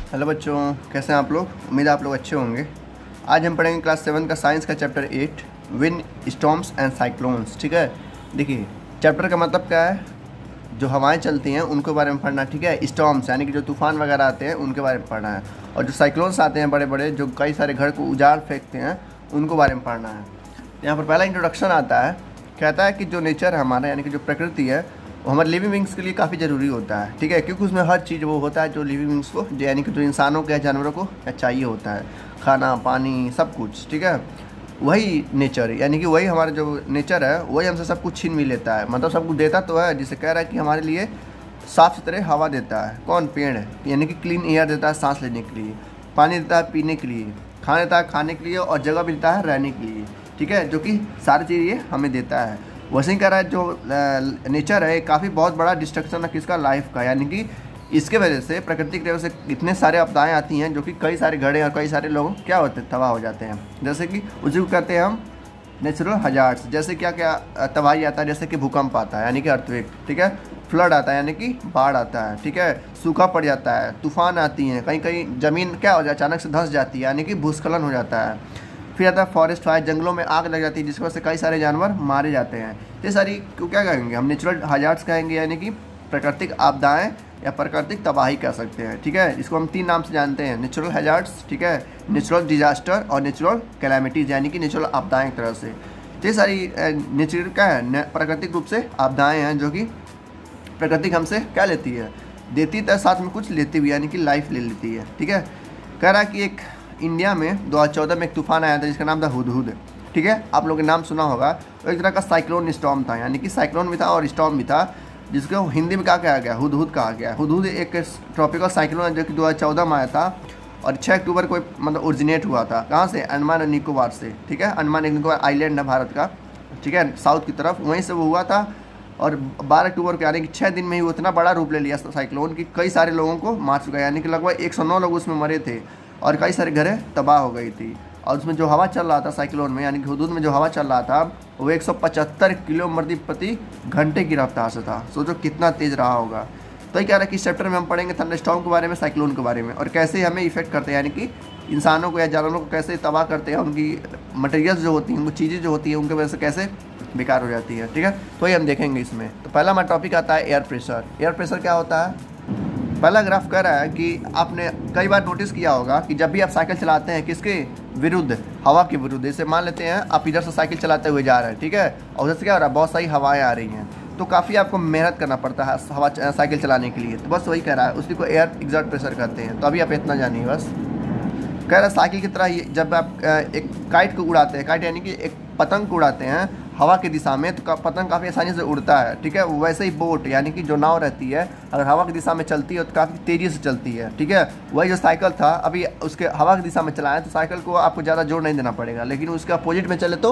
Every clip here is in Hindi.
हेलो बच्चों, कैसे हैं आप लोग। उम्मीद है आप लोग अच्छे होंगे। आज हम पढ़ेंगे क्लास 7 का साइंस का chapter 8 wind storms and cyclones. ठीक है, देखिए चैप्टर का मतलब क्या है, जो हवाएं चलती हैं उनके बारे में पढ़ना। ठीक है, स्टॉर्म्स यानी कि जो तूफान वगैरह आते हैं उनके बारे में पढ़ना है, और जो साइक्लोन्स आते हैं बड़े बड़े जो कई सारे घर को उजाड़ फेंकते हैं उनको बारे में पढ़ना है। यहाँ पर पहला इंट्रोडक्शन आता है, कहता है कि जो नेचर है हमारा यानी कि जो प्रकृति है वो हमारे लिविंग बींग्स के लिए काफ़ी ज़रूरी होता है। ठीक है, क्योंकि उसमें हर चीज़ वो होता है जो लिविंग बींग्स को यानी कि जो इंसानों के जानवरों को चाहिए होता है, खाना पानी सब कुछ। ठीक है, वही नेचर यानी कि वही हमारा जो नेचर है वही हमसे सब कुछ छीन भी लेता है। मतलब सब कुछ देता तो है, जिसे कह रहा है कि हमारे लिए साफ़ सुथरे हवा देता है। कौन? पेड़ है, यानी कि क्लीन एयर देता है सांस लेने के लिए, पानी देता है पीने के लिए, खाना देता है खाने के लिए, और जगह भी देता है रहने के लिए। ठीक है, जो कि सारी चीज़ ये हमें देता है। वैसे ही कह रहा है जो नेचर है काफ़ी बहुत बड़ा डिस्ट्रक्शन है किसका? लाइफ का। यानी कि इसके वजह से प्रकृति की वजह से इतने सारे आपदाएं आती हैं जो कि कई सारे घड़े और कई सारे लोग क्या होते हैं, तबाह हो जाते हैं। जैसे कि उसी को कहते हैं हम नेचुरल हजार्ड्स। जैसे क्या क्या तबाही आता है, जैसे कि भूकंप आता है यानी कि अर्थक्वेक। ठीक है, फ्लड आता है यानी कि बाढ़ आता है। ठीक है, सूखा पड़ जाता है, तूफान आती हैं, कहीं कहीं ज़मीन क्या हो जाए अचानक से धंस जाती है यानी कि भूस्खलन हो जाता है। फिर आता है फॉरेस्ट फायर, जंगलों में आग लग जाती है जिसकी वजह से कई सारे जानवर मारे जाते हैं। ये सारी को क्या कहेंगे हम? नेचुरल हजार्ड्स कहेंगे, यानी कि प्राकृतिक आपदाएं या प्राकृतिक तबाही कह सकते हैं। ठीक है, इसको हम 3 नाम से जानते हैं, नेचुरल हजार्ड्स, ठीक है, नेचुरल डिजास्टर और नेचुरल कैलामिटीज़ यानी कि नेचुरल आपदाएं एक तरह से। ये सारी नेचुरल क्या है? प्राकृतिक रूप से आपदाएँ हैं जो कि प्रकृति हमसे क्या लेती है, देती है, साथ में कुछ लेती भी यानी कि लाइफ ले लेती है। ठीक है, कह रहा है कि एक इंडिया में 2014 में एक तूफान आया था जिसका नाम था हुदहुद। ठीक है, आप लोगों ने नाम सुना होगा। तो एक तरह का साइक्लोन स्टॉर्म था, यानी कि साइक्लोन भी था और स्टॉर्म भी था, जिसको हिंदी में क्या कहा गया? हुदहुद कहा गया। हुदहुद एक ट्रॉपिकल साइक्लोन है जो कि 2014 में आया था और 6 अक्टूबर को मतलब ओरिजिनेट हुआ था। कहाँ से? अंडमान और निकोबार से। ठीक है, अंडमान और निकोबार आइलैंड है भारत का, ठीक है, साउथ की तरफ, वहीं से वो हुआ था। और 12 अक्टूबर को यानी कि 6 दिन में ही वो इतना बड़ा रूप ले लिया साइक्लोन कि कई सारे लोगों को मार चुका है, यानी कि लगभग 109 लोग उसमें मरे थे और कई सारे घरें तबाह हो गई थी। और उसमें जो हवा चल रहा था साइक्लोन में यानी कि हुदूद में जो हवा चल रहा था वो 175 किलोमीटर प्रति घंटे की रफ्तार से था। सोचो कितना तेज़ रहा होगा। तो ये कह रहा है कि इस चैप्टर में हम पढ़ेंगे थंडरस्टॉर्म के बारे में, साइक्लोन के बारे में, और कैसे हमें इफेक्ट करते हैं, यानी कि इंसानों को या जानवरों को कैसे तबाह करते हैं, उनकी मटेरियल्स जो होती हैं, उनको चीज़ें जो होती हैं उनकी वजह से कैसे बेकार हो जाती है। ठीक है, तो ये हम देखेंगे इसमें। तो पहला हमारा टॉपिक आता है एयर प्रेशर। एयर प्रेशर क्या होता है? पहला ग्राफ कह रहा है कि आपने कई बार नोटिस किया होगा कि जब भी आप साइकिल चलाते हैं किसके विरुद्ध? हवा के विरुद्ध। जैसे मान लेते हैं आप इधर से साइकिल चलाते हुए जा रहे हैं, ठीक है, और उधर से क्या हो रहा है? बहुत सारी हवाएं आ रही हैं, तो काफ़ी आपको मेहनत करना पड़ता है हवा साइकिल चलाने के लिए। तो बस वही कह रहा है, उसी को एयर एग्जॉस्ट प्रेशर कहते हैं। तो अभी आप इतना जानिए बस। कह रहा है साइकिल की तरह ही जब आप एक काइट को उड़ाते हैं, काइट यानी कि एक पतंग को उड़ाते हैं हवा की दिशा में, तो पतंग काफ़ी आसानी से उड़ता है। ठीक है, वैसे ही बोट यानी कि जो नाव रहती है अगर हवा की दिशा में चलती है तो काफ़ी तेज़ी से चलती है। ठीक है, वही जो साइकिल था अभी उसके हवा की दिशा में चलाएं तो साइकिल को आपको ज़्यादा जोर नहीं देना पड़ेगा, लेकिन उसके अपोजिट में चले तो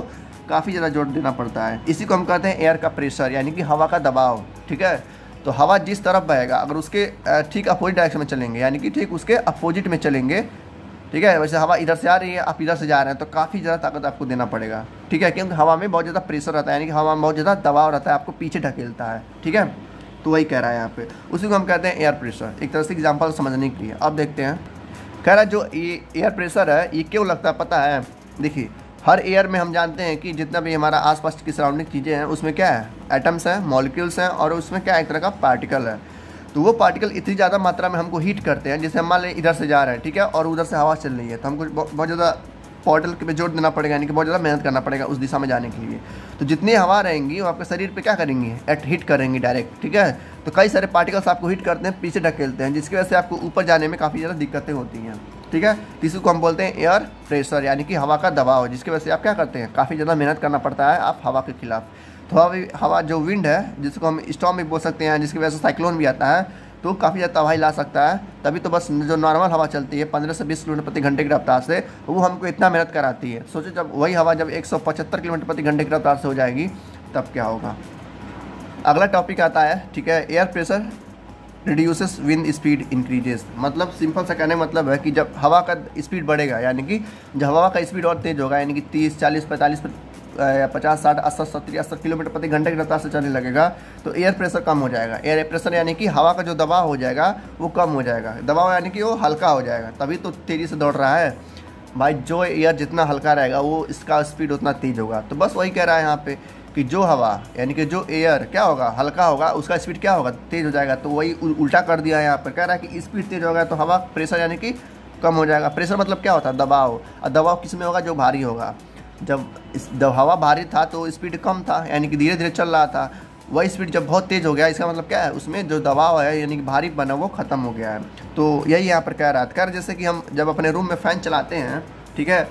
काफ़ी ज़्यादा जोर देना पड़ता है। इसी को हम कहते हैं एयर का प्रेशर यानी कि हवा का दबाव। ठीक है, तो हवा जिस तरफ बहेगा अगर उसके ठीक अपोजिट डायरेक्शन में चलेंगे यानी कि ठीक उसके अपोजिट में चलेंगे, ठीक है, वैसे हवा इधर से आ रही है आप इधर से जा रहे हैं तो काफ़ी ज़्यादा ताकत आपको देना पड़ेगा। ठीक है, क्योंकि हवा में बहुत ज़्यादा प्रेशर रहता है, यानी कि हवा में बहुत ज़्यादा दबाव रहता है, आपको पीछे ढकेलता है। ठीक है, तो वही कह रहा है यहाँ पे, उसी को हम कहते हैं एयर प्रेशर। एक तरह से एग्जाम्पल समझने के लिए अब देखते हैं। कह रहा है जो ये एयर प्रेशर है ये क्यों लगता है पता है? देखिए हर एयर में हम जानते हैं कि जितना भी हमारा आसपास की सराउंडिंग चीज़ें हैं उसमें क्या है? एटम्स हैं, मॉलिक्यूल्स हैं, और उसमें क्या एक तरह का पार्टिकल है। तो वो पार्टिकल इतनी ज़्यादा मात्रा में हमको हीट करते हैं, जैसे हम मान लें इधर से जा रहे हैं, ठीक है, और उधर से हवा चल रही है, तो हमको बहुत ज़्यादा पार्टिकल पे जोर देना पड़ेगा, यानी कि बहुत ज़्यादा मेहनत करना पड़ेगा उस दिशा में जाने के लिए। तो जितनी हवा रहेंगी वो आपके शरीर पे क्या करेंगी? हीट करेंगी डायरेक्ट। ठीक है, तो कई सारे पार्टिकल्स आपको हीट करते हैं, पीछे ढकेलते हैं, जिसकी वजह से आपको ऊपर जाने में काफ़ी ज़्यादा दिक्कतें होती हैं। ठीक है, तो इसी को हम बोलते हैं एयर प्रेशर यानी कि हवा का दबाव, जिसकी वजह से आप क्या करते हैं? काफ़ी ज़्यादा मेहनत करना पड़ता है आप हवा के खिलाफ। तो हवा जो विंड है जिसको हम स्टॉर्म भी बोल सकते हैं, जिसकी वजह से साइक्लोन भी आता है, तो काफ़ी ज़्यादा तबाही ला सकता है। तभी तो बस जो नॉर्मल हवा चलती है 15 से 20 किलोमीटर प्रति घंटे की रफ्तार से, वो हमको इतना मेहनत कराती है। सोचो जब वही हवा जब 175 किलोमीटर प्रति घंटे की रफ्तार से हो जाएगी तब क्या होगा। अगला टॉपिक आता है, ठीक है, air pressure reduces wind speed increases. मतलब सिंपल सा कहने मतलब है कि जब हवा का स्पीड बढ़ेगा यानी कि जब हवा का स्पीड और तेज़ होगा, यानी कि 30, 40, 45 50, 60, 80, 70, 80 किलोमीटर प्रति घंटे की रफ्तार से चलने लगेगा तो एयर प्रेशर कम हो जाएगा। एयर प्रेशर यानी कि हवा का जो दबाव हो जाएगा वो कम हो जाएगा। दबाव यानी कि वो हल्का हो जाएगा, तभी तो तेज़ी से दौड़ रहा है भाई। जो एयर जितना हल्का रहेगा वो इसका स्पीड उतना तेज़ होगा। तो बस वही कह रहा है यहाँ पे कि जो हवा यानी कि जो एयर क्या होगा, हल्का होगा, उसका स्पीड क्या होगा, तेज़ हो जाएगा। तो वही उल्टा कर दिया है यहाँ पर, कह रहा है कि स्पीड तेज़ होगा तो हवा प्रेशर यानी कि कम हो जाएगा। प्रेशर मतलब क्या होता है, दबाव। और दबाव किस में होगा, जो भारी होगा। जब हवा भारी था तो स्पीड कम था यानी कि धीरे धीरे चल रहा था। वही स्पीड जब बहुत तेज़ हो गया, इसका मतलब क्या है, उसमें जो दबाव है यानी कि भारी बना वो ख़त्म हो गया है। तो यही यहाँ पर कह रहा था। जैसे कि हम जब अपने रूम में फ़ैन चलाते हैं, ठीक है,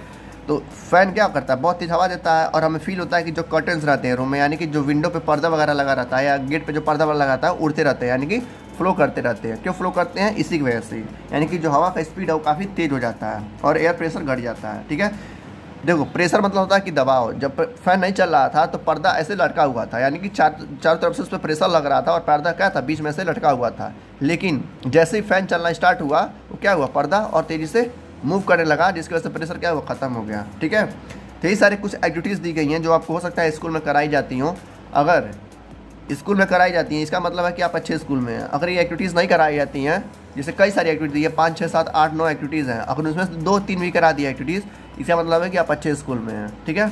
तो फ़ैन क्या करता है, बहुत तेज़ हवा देता है और हमें फील होता है कि जो कर्टन्स रहते हैं रूम में यानी कि जो विंडो पे पर्दा वगैरह लगा रहता है या गेट पे जो पर्दा वगैरह लगा रहता है उड़ते रहते हैं यानी कि फ्लो करते रहते हैं। क्यों फ्लो करते हैं, इसी की वजह से, यानी कि जो हवा का स्पीड है वो काफ़ी तेज़ हो जाता है और एयर प्रेशर घट जाता है। ठीक है, देखो प्रेशर मतलब होता है कि दबाव। जब फैन नहीं चल रहा था तो पर्दा ऐसे लटका हुआ था यानी कि चारों तरफ से उस पर प्रेशर लग रहा था और पर्दा क्या था, बीच में से लटका हुआ था। लेकिन जैसे ही फैन चलना स्टार्ट हुआ वो क्या हुआ, पर्दा और तेज़ी से मूव करने लगा, जिसकी वजह से प्रेशर क्या हुआ, ख़त्म हो गया। ठीक है, तो यही सारी कुछ एक्टिविटीज़ दी गई हैं जो आपको हो सकता है स्कूल में कराई जाती हों। अगर स्कूल में कराई जाती हैं इसका मतलब है कि आप अच्छे स्कूल में हैं। अगर ये एक्टिविटीज़ नहीं कराई जाती हैं, जैसे कई सारी एक्टिविटी है, 5, 6, 7, 8, 9 एक्टिविटीज़ हैं, अगर उसमें से 2, 3 भी करा दी एक्टिविटीज़, इसका मतलब है कि आप अच्छे स्कूल में हैं। ठीक है,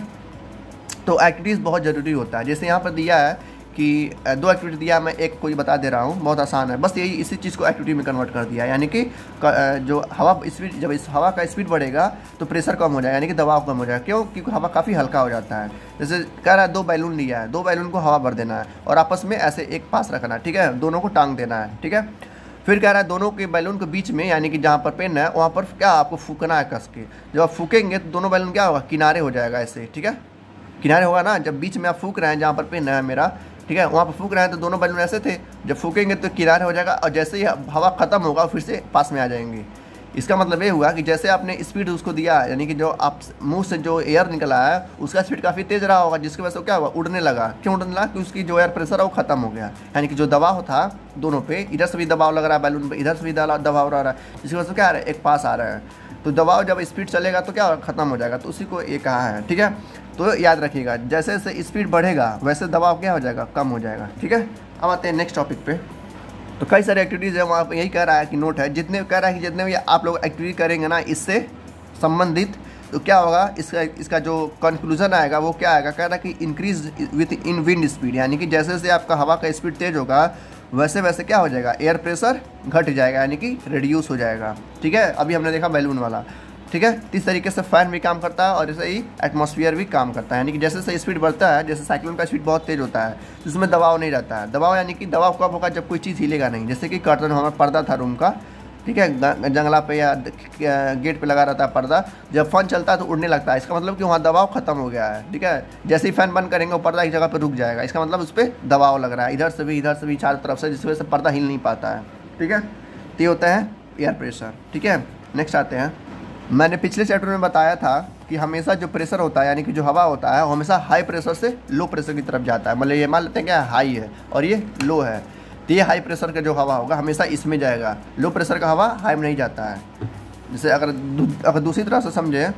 तो एक्टिविटीज़ बहुत ज़रूरी होता है। जैसे यहाँ पर दिया है कि 2 एक्टिविटी दिया, मैं एक कोई बता दे रहा हूँ, बहुत आसान है, बस यही इसी चीज़ को एक्टिविटी में कन्वर्ट कर दिया। यानी कि जो हवा स्पीड, जब इस हवा का स्पीड बढ़ेगा तो प्रेशर कम हो जाएगा यानी कि दबाव कम हो जाएगा। क्यों, क्योंकि हवा काफ़ी हल्का हो जाता है। जैसे कह रहा है 2 बैलून लिया है, 2 बैलून को हवा भर देना है और आपस में ऐसे एक पास रखना है। ठीक है, दोनों को टांग देना है। ठीक है, फिर कह रहा है दोनों के बैलून के बीच में यानी कि जहाँ पर पेन है वहाँ पर क्या आपको फूकना है कस के। जब आप फूकेंगे तो दोनों बैलून क्या होगा, किनारे हो जाएगा ऐसे। ठीक है, किनारे होगा ना, जब बीच में आप फूक रहे हैं जहाँ पर पेन है मेरा, ठीक है, वहाँ पर फूक रहे हैं तो दोनों बैलून ऐसे थे, जब फूकेंगे तो किनारे हो जाएगा और जैसे ही हवा ख़त्म होगा फिर से पास में आ जाएंगे। इसका मतलब ये हुआ कि जैसे आपने स्पीड उसको दिया यानी कि जो आप मुंह से जो एयर निकला है उसका स्पीड काफ़ी तेज़ रहा होगा, जिसकी वजह से क्या हुआ, उड़ने लगा। क्यों उड़ने लगा, कि उसकी जो एयर प्रेशर है वो ख़त्म हो गया। यानी कि जो दबाव था दोनों पे, इधर से भी दबाव लग रहा है बैलून पे, इधर से भी दबाव रह रहा है, जिसकी वजह से क्या आ रहा है, एक पास आ रहा है। तो दबाव जब स्पीड चलेगा तो क्या ख़त्म हो जाएगा, तो उसी को ये कहा है। ठीक है, तो याद रखिएगा जैसे जैसे स्पीड बढ़ेगा वैसे दबाव क्या हो जाएगा, कम हो जाएगा। ठीक है, अब आते हैं नेक्स्ट टॉपिक पे। तो कई सारी एक्टिविटीज़ है, वहाँ पर यही कह रहा है कि नोट है, जितने कह रहा है कि जितने भी आप लोग एक्टिविटी करेंगे ना इससे संबंधित, तो क्या होगा, इसका जो कंक्लूजन आएगा वो क्या आएगा, कह रहा है कि increase with in wind speed, यानी कि जैसे जैसे आपका हवा का स्पीड तेज होगा वैसे वैसे क्या हो जाएगा, एयर प्रेशर घट जाएगा यानी कि रिड्यूस हो जाएगा। ठीक है, अभी हमने देखा बैलून वाला। ठीक है, इस तरीके से फैन भी काम करता है और ऐसे ही एटमॉस्फेयर भी काम करता है। यानी कि जैसे जैसे स्पीड बढ़ता है, जैसे साइक्लोन का स्पीड बहुत तेज होता है तो उसमें दबाव नहीं रहता है। दबाव यानी कि दबाव कब होगा, जब कोई चीज़ हिलेगा नहीं। जैसे कि कर्टन, हमारा पर्दा था रूम का, ठीक है, जंगला पे या गेट पे लगा रहता है पर्दा, जब फैन चलता है तो उड़ने लगता है। इसका मतलब कि वहाँ दबाव खत्म हो गया है। ठीक है, जैसे ही फैन बंद करेंगे वो पर्दा एक जगह पर रुक जाएगा, इसका मतलब उस पर दबाव लग रहा है, इधर से भी चारों तरफ से, जिस वजह से पर्दा हिल नहीं पाता है। ठीक है, तो ये होता है एयर प्रेशर। ठीक है, नेक्स्ट आते हैं। मैंने पिछले चैप्टर में बताया था कि हमेशा जो प्रेशर होता है यानी कि जो हवा होता है वो हमेशा हाई प्रेशर से लो प्रेशर की तरफ जाता है। मतलब ये मान लेते हैं क्या, हाई है और ये लो है, तो ये हाई प्रेशर का जो हवा होगा हमेशा इसमें जाएगा, लो प्रेशर का हवा हाई में नहीं जाता है। जैसे अगर दूसरी तरह से समझे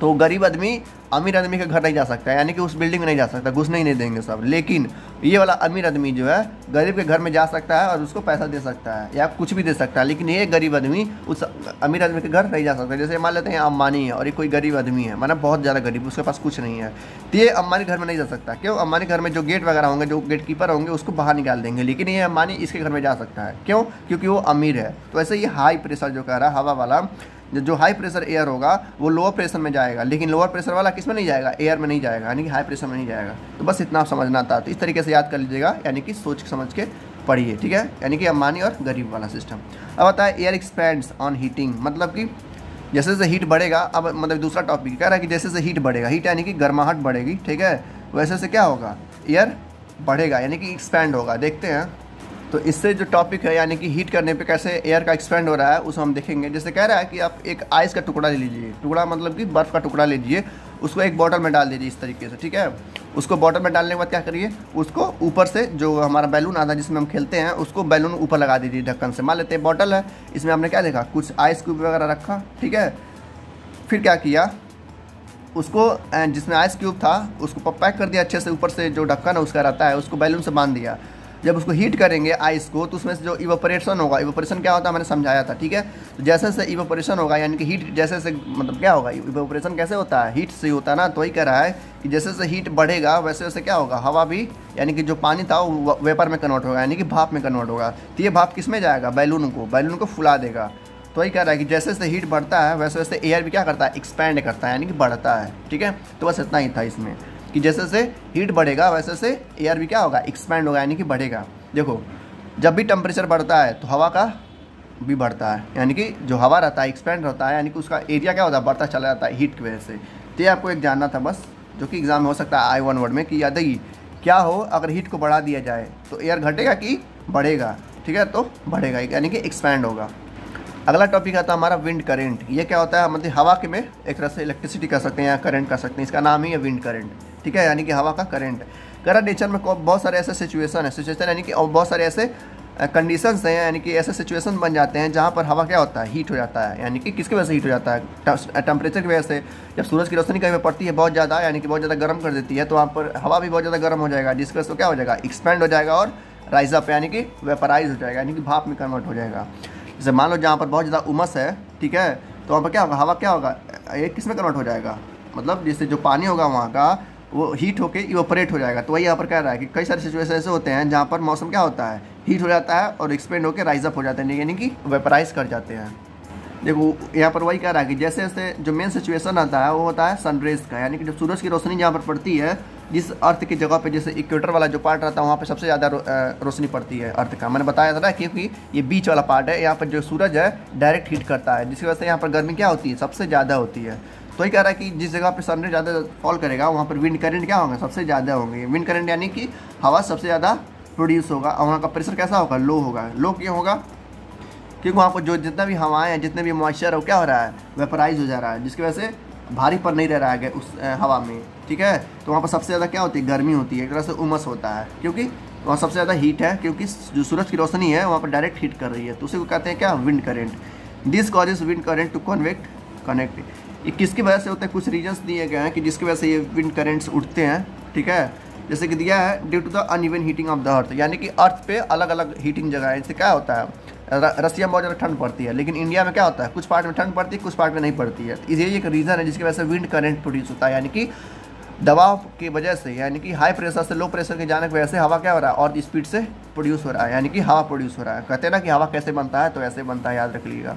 तो गरीब आदमी अमीर आदमी के घर नहीं जा सकता, यानी कि उस बिल्डिंग में नहीं जा सकता, घुसने ही नहीं देंगे सब। लेकिन ये वाला अमीर आदमी जो है गरीब के घर में जा सकता है और उसको पैसा दे सकता है या कुछ भी दे सकता है, लेकिन ये गरीब आदमी उस अमीर आदमी के घर नहीं जा सकता। जैसे मान लेते हैं अंबानी है और ये कोई गरीब आदमी है, मतलब बहुत ज़्यादा गरीब, उसके पास कुछ नहीं है, तो ये अंबानी घर में नहीं जा सकता। क्यों, अंबानी घर में जो गेट वगैरह होंगे, जो गेट कीपर होंगे उसको बाहर निकाल देंगे, लेकिन ये अंबानी इसके घर में जा सकता है। क्यों, क्योंकि वो अमीर है। तो ऐसे ये हाई प्रेशर जो कह रहा है हवा वाला, जो हाई प्रेशर एयर होगा वो लोअर प्रेशर में जाएगा, लेकिन लोअर प्रेशर वाला किस में नहीं जाएगा, एयर में नहीं जाएगा, यानी कि हाई प्रेशर में नहीं जाएगा। तो बस इतना आप समझना था, तो इस तरीके से याद कर लीजिएगा, यानी कि सोच समझ के पढ़िए। ठीक है, यानी कि अंबानी और गरीब वाला सिस्टम। अब आता है एयर एक्सपेंड्स ऑन हीटिंग, मतलब कि जैसे जैसे हीट बढ़ेगा, अब मतलब दूसरा टॉपिक कह रहा है कि जैसे जैसे हीट बढ़ेगा, हीट यानी कि गर्माहट बढ़ेगी। ठीक है, वैसे से क्या होगा, एयर बढ़ेगा यानी कि एक्सपैंड होगा। देखते हैं, तो इससे जो टॉपिक है यानी कि हीट करने पे कैसे एयर का एक्सपेंड हो रहा है उसको हम देखेंगे। जैसे कह रहा है कि आप एक आइस का टुकड़ा ले लीजिए, टुकड़ा मतलब कि बर्फ़ का टुकड़ा लीजिए, उसको एक बॉटल में डाल दीजिए इस तरीके से। ठीक है, उसको बॉटल में डालने के बाद क्या करिए, उसको ऊपर से जो हमारा बैलून आता है जिसमें हम खेलते हैं उसको बैलून ऊपर लगा दीजिए ढक्कन से। मान लेते हैं बॉटल है, इसमें हमने क्या देखा, कुछ आइस क्यूब वगैरह रखा। ठीक है, फिर क्या किया, उसको जिसमें आइस क्यूब था उसको पैक कर दिया अच्छे से, ऊपर से जो ढक्कन है उसका रहता है उसको बैलून से बांध दिया। जब उसको हीट करेंगे आइस को तो उसमें से जो इवेपोरेशन होगा, इवेपोरेशन क्या होता है मैंने समझाया था, ठीक है। तो जैसे जैसे इवेपोरेशन होगा यानी कि हीट जैसे जैसे मतलब क्या होगा, इवेपोरेशन कैसे होता है, हीट से होता है ना। तो वही कह रहा है कि जैसे जैसे हीट बढ़ेगा वैसे वैसे क्या होगा, हवा भी यानी कि जो पानी था वो वेपर में कन्वर्ट होगा, यानी कि भाप में कन्वर्ट होगा। तो ये भाप किस में जाएगा, बैलून को फुला देगा। तो वही कह रहा है कि जैसे जैसे हीट बढ़ता है वैसे वैसे एयर भी क्या करता है, एक्सपैंड करता है यानी कि बढ़ता है, ठीक है। तो बस इतना ही था इसमें कि जैसे जैसे हीट बढ़ेगा वैसे वैसे एयर भी क्या होगा, एक्सपैंड होगा यानी कि बढ़ेगा। देखो जब भी टेम्परेचर बढ़ता है तो हवा का भी बढ़ता है, यानी कि जो हवा रहता है एक्सपैंड होता है, यानी कि उसका एरिया क्या होता है, बढ़ता चला जाता है हीट की वजह से। तो ये आपको एक जानना था बस, जो कि एग्जाम में हो सकता है I1 वर्ड में कि याद है क्या हो अगर हीट को बढ़ा दिया जाए तो एयर घटेगा कि बढ़ेगा, ठीक है। तो बढ़ेगा यानी कि एक्सपैंड होगा। अगला टॉपिक आता है हमारा विंड करेंट। ये क्या होता है, मतलब हवा के में एक तरह से इलेक्ट्रिसिटी कर सकते हैं या करंट कर सकते हैं, इसका नाम ही है विंड करेंट, ठीक है, यानी कि हवा का करंट। करंट नेचर में बहुत सारे ऐसे सिचुएशन यानी कि और बहुत सारे ऐसे कंडीशंस हैं, यानी कि ऐसे सिचुएशन बन जाते हैं जहाँ पर हवा क्या होता है, हीट हो जाता है। यानी कि किसकी वजह से हीट हो जाता है, टेम्परेचर की वजह से। जब सूरज की रोशनी कहीं पर पड़ती है बहुत ज़्यादा, यानी कि बहुत ज़्यादा गर्म कर देती है, तो वहाँ पर हवा भी बहुत ज़्यादा गर्म हो जाएगा, जिसकी वजह से क्या हो जाएगा, एक्सपैंड हो जाएगा और राइज अप यानी कि वेपराइज हो जाएगा, यानी कि भाप में कन्वर्ट हो जाएगा। जैसे मान लो जहाँ पर बहुत ज़्यादा उमस है, ठीक है, तो वहाँ पर क्या होगा, हवा क्या होगा, ये किस में कन्वर्ट हो जाएगा, मतलब जैसे जो पानी होगा वहाँ का वो हीट होके इवेपोरेट हो जाएगा। तो वही यहाँ पर कह रहा है कि कई सारे सिचुएशन ऐसे होते हैं जहाँ पर मौसम क्या होता है, हीट हो जाता है और एक्सपेंड होकर राइज अप हो जाते हैं, यानी कि वेपराइज कर जाते हैं। देखो यहाँ पर वही कह रहा है कि जैसे जैसे जो मेन सिचुएशन आता है वो होता है सनरेज का, यानी कि जब सूरज की रोशनी जहाँ पर पड़ती है, जिस अर्थ की जगह पे जैसे इक्वेटर वाला जो पार्ट रहता है वहाँ पे सबसे ज़्यादा रोशनी पड़ती है अर्थ का, मैंने बताया था ना, क्योंकि ये बीच वाला पार्ट है, यहाँ पर जो सूरज है डायरेक्ट हीट करता है, जिसकी वजह से यहाँ पर गर्मी क्या होती है, सबसे ज़्यादा होती है। तो ही कह रहा है कि जिस जगह पे सनरेज ज़्यादा फॉल करेगा वहाँ पर विंड करंट क्या होंगे, सबसे ज़्यादा होंगे। विंड करंट यानी कि हवा सबसे ज़्यादा प्रोड्यूस होगा और वहाँ का प्रेशर कैसा होगा, लो होगा। लो क्यों होगा, क्योंकि वहाँ पर जो जितना भी हवाएं हैं, जितने भी मॉइस्चर है वो क्या हो रहा है, वेपराइज हो जा रहा है, जिसकी वजह से भारी पर नहीं रह रहा है उस हवा में, ठीक है। तो वहाँ पर सबसे ज़्यादा क्या होती है, गर्मी होती है, एक तरह से उमस होता है, क्योंकि वहाँ सबसे ज़्यादा हीट है, क्योंकि जो सूरज की रोशनी है वहाँ पर डायरेक्ट हीट कर रही है, तो उसी को कहते हैं क्या, wind current. This causes wind current to connect. ये किसकी वजह से होता है, कुछ रीजन्स दिए गए हैं कि जिसकी वजह से ये विंड करेंट्स उठते हैं, ठीक है। जैसे कि दिया है due to the uneven heating of the earth, यानी कि अर्थ पे अलग अलग हीटिंग जगह है। इससे क्या होता है, रसिया में बहुत ज़्यादा ठंड पड़ती है, लेकिन इंडिया में क्या होता है, कुछ पार्ट में ठंड पड़ती है, कुछ पार्ट में नहीं पड़ती है। तो यही एक रीज़न है जिसकी वजह से विंड करेंट प्रोड्यूस होता है, यानी कि दबाव की वजह से, यानी कि हाई प्रेशर से लो प्रेशर के जाने की वजह से हवा क्या हो रहा है और स्पीड से प्रोड्यूस हो रहा है, यानी कि हवा प्रोड्यूस हो रहा है। कहते हैं ना कि हवा कैसे बनता है, तो ऐसे बनता है, याद रख लीजिएगा,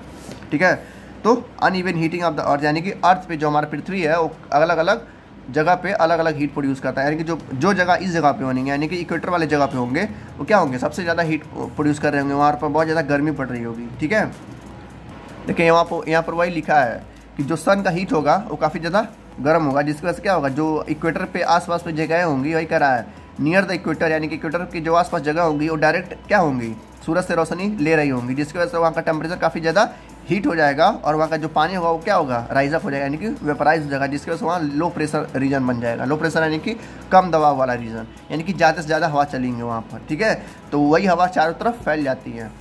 ठीक है। तो uneven heating of the earth, यानी कि अर्थ पे जो हमारा पृथ्वी है वो अलग अलग जगह पे अलग अलग हीट प्रोड्यूस करता है, यानी कि जो जगह इस जगह पे होंगे, यानी कि इक्वेटर वाले जगह पे होंगे वो क्या होंगे, सबसे ज़्यादा हीट प्रोड्यूस कर रहे होंगे, वहाँ पर बहुत ज़्यादा गर्मी पड़ रही होगी, ठीक है। देखिए यहाँ पर वही लिखा है कि जो सन का हीट होगा वो काफ़ी ज़्यादा गर्म होगा, जिसकी वजह से क्या होगा, जो इक्वेटर पे आसपास पे जगह होंगी, वही कह रहा है नियर द इक्वेटर, यानी कि इक्वेटर की जो आसपास जगह होंगी वो डायरेक्ट क्या होंगी, सूरज से रोशनी ले रही होंगी, जिसकी वजह से वहाँ का टेम्परेचर काफ़ी ज़्यादा हीट हो जाएगा और वहाँ का जो पानी होगा वो क्या होगा, राइज अप हो जाएगा, यानी कि वेपराइज हो जाएगा, जिसकी वजह से वहाँ लो प्रेशर रीजन बन जाएगा। लो प्रेशर यानी कि कम दबाव वाला रीजन, यानी कि ज़्यादा से ज़्यादा हवा चलेंगे वहाँ पर, ठीक है। तो वही हवा चारों तरफ फैल जाती है,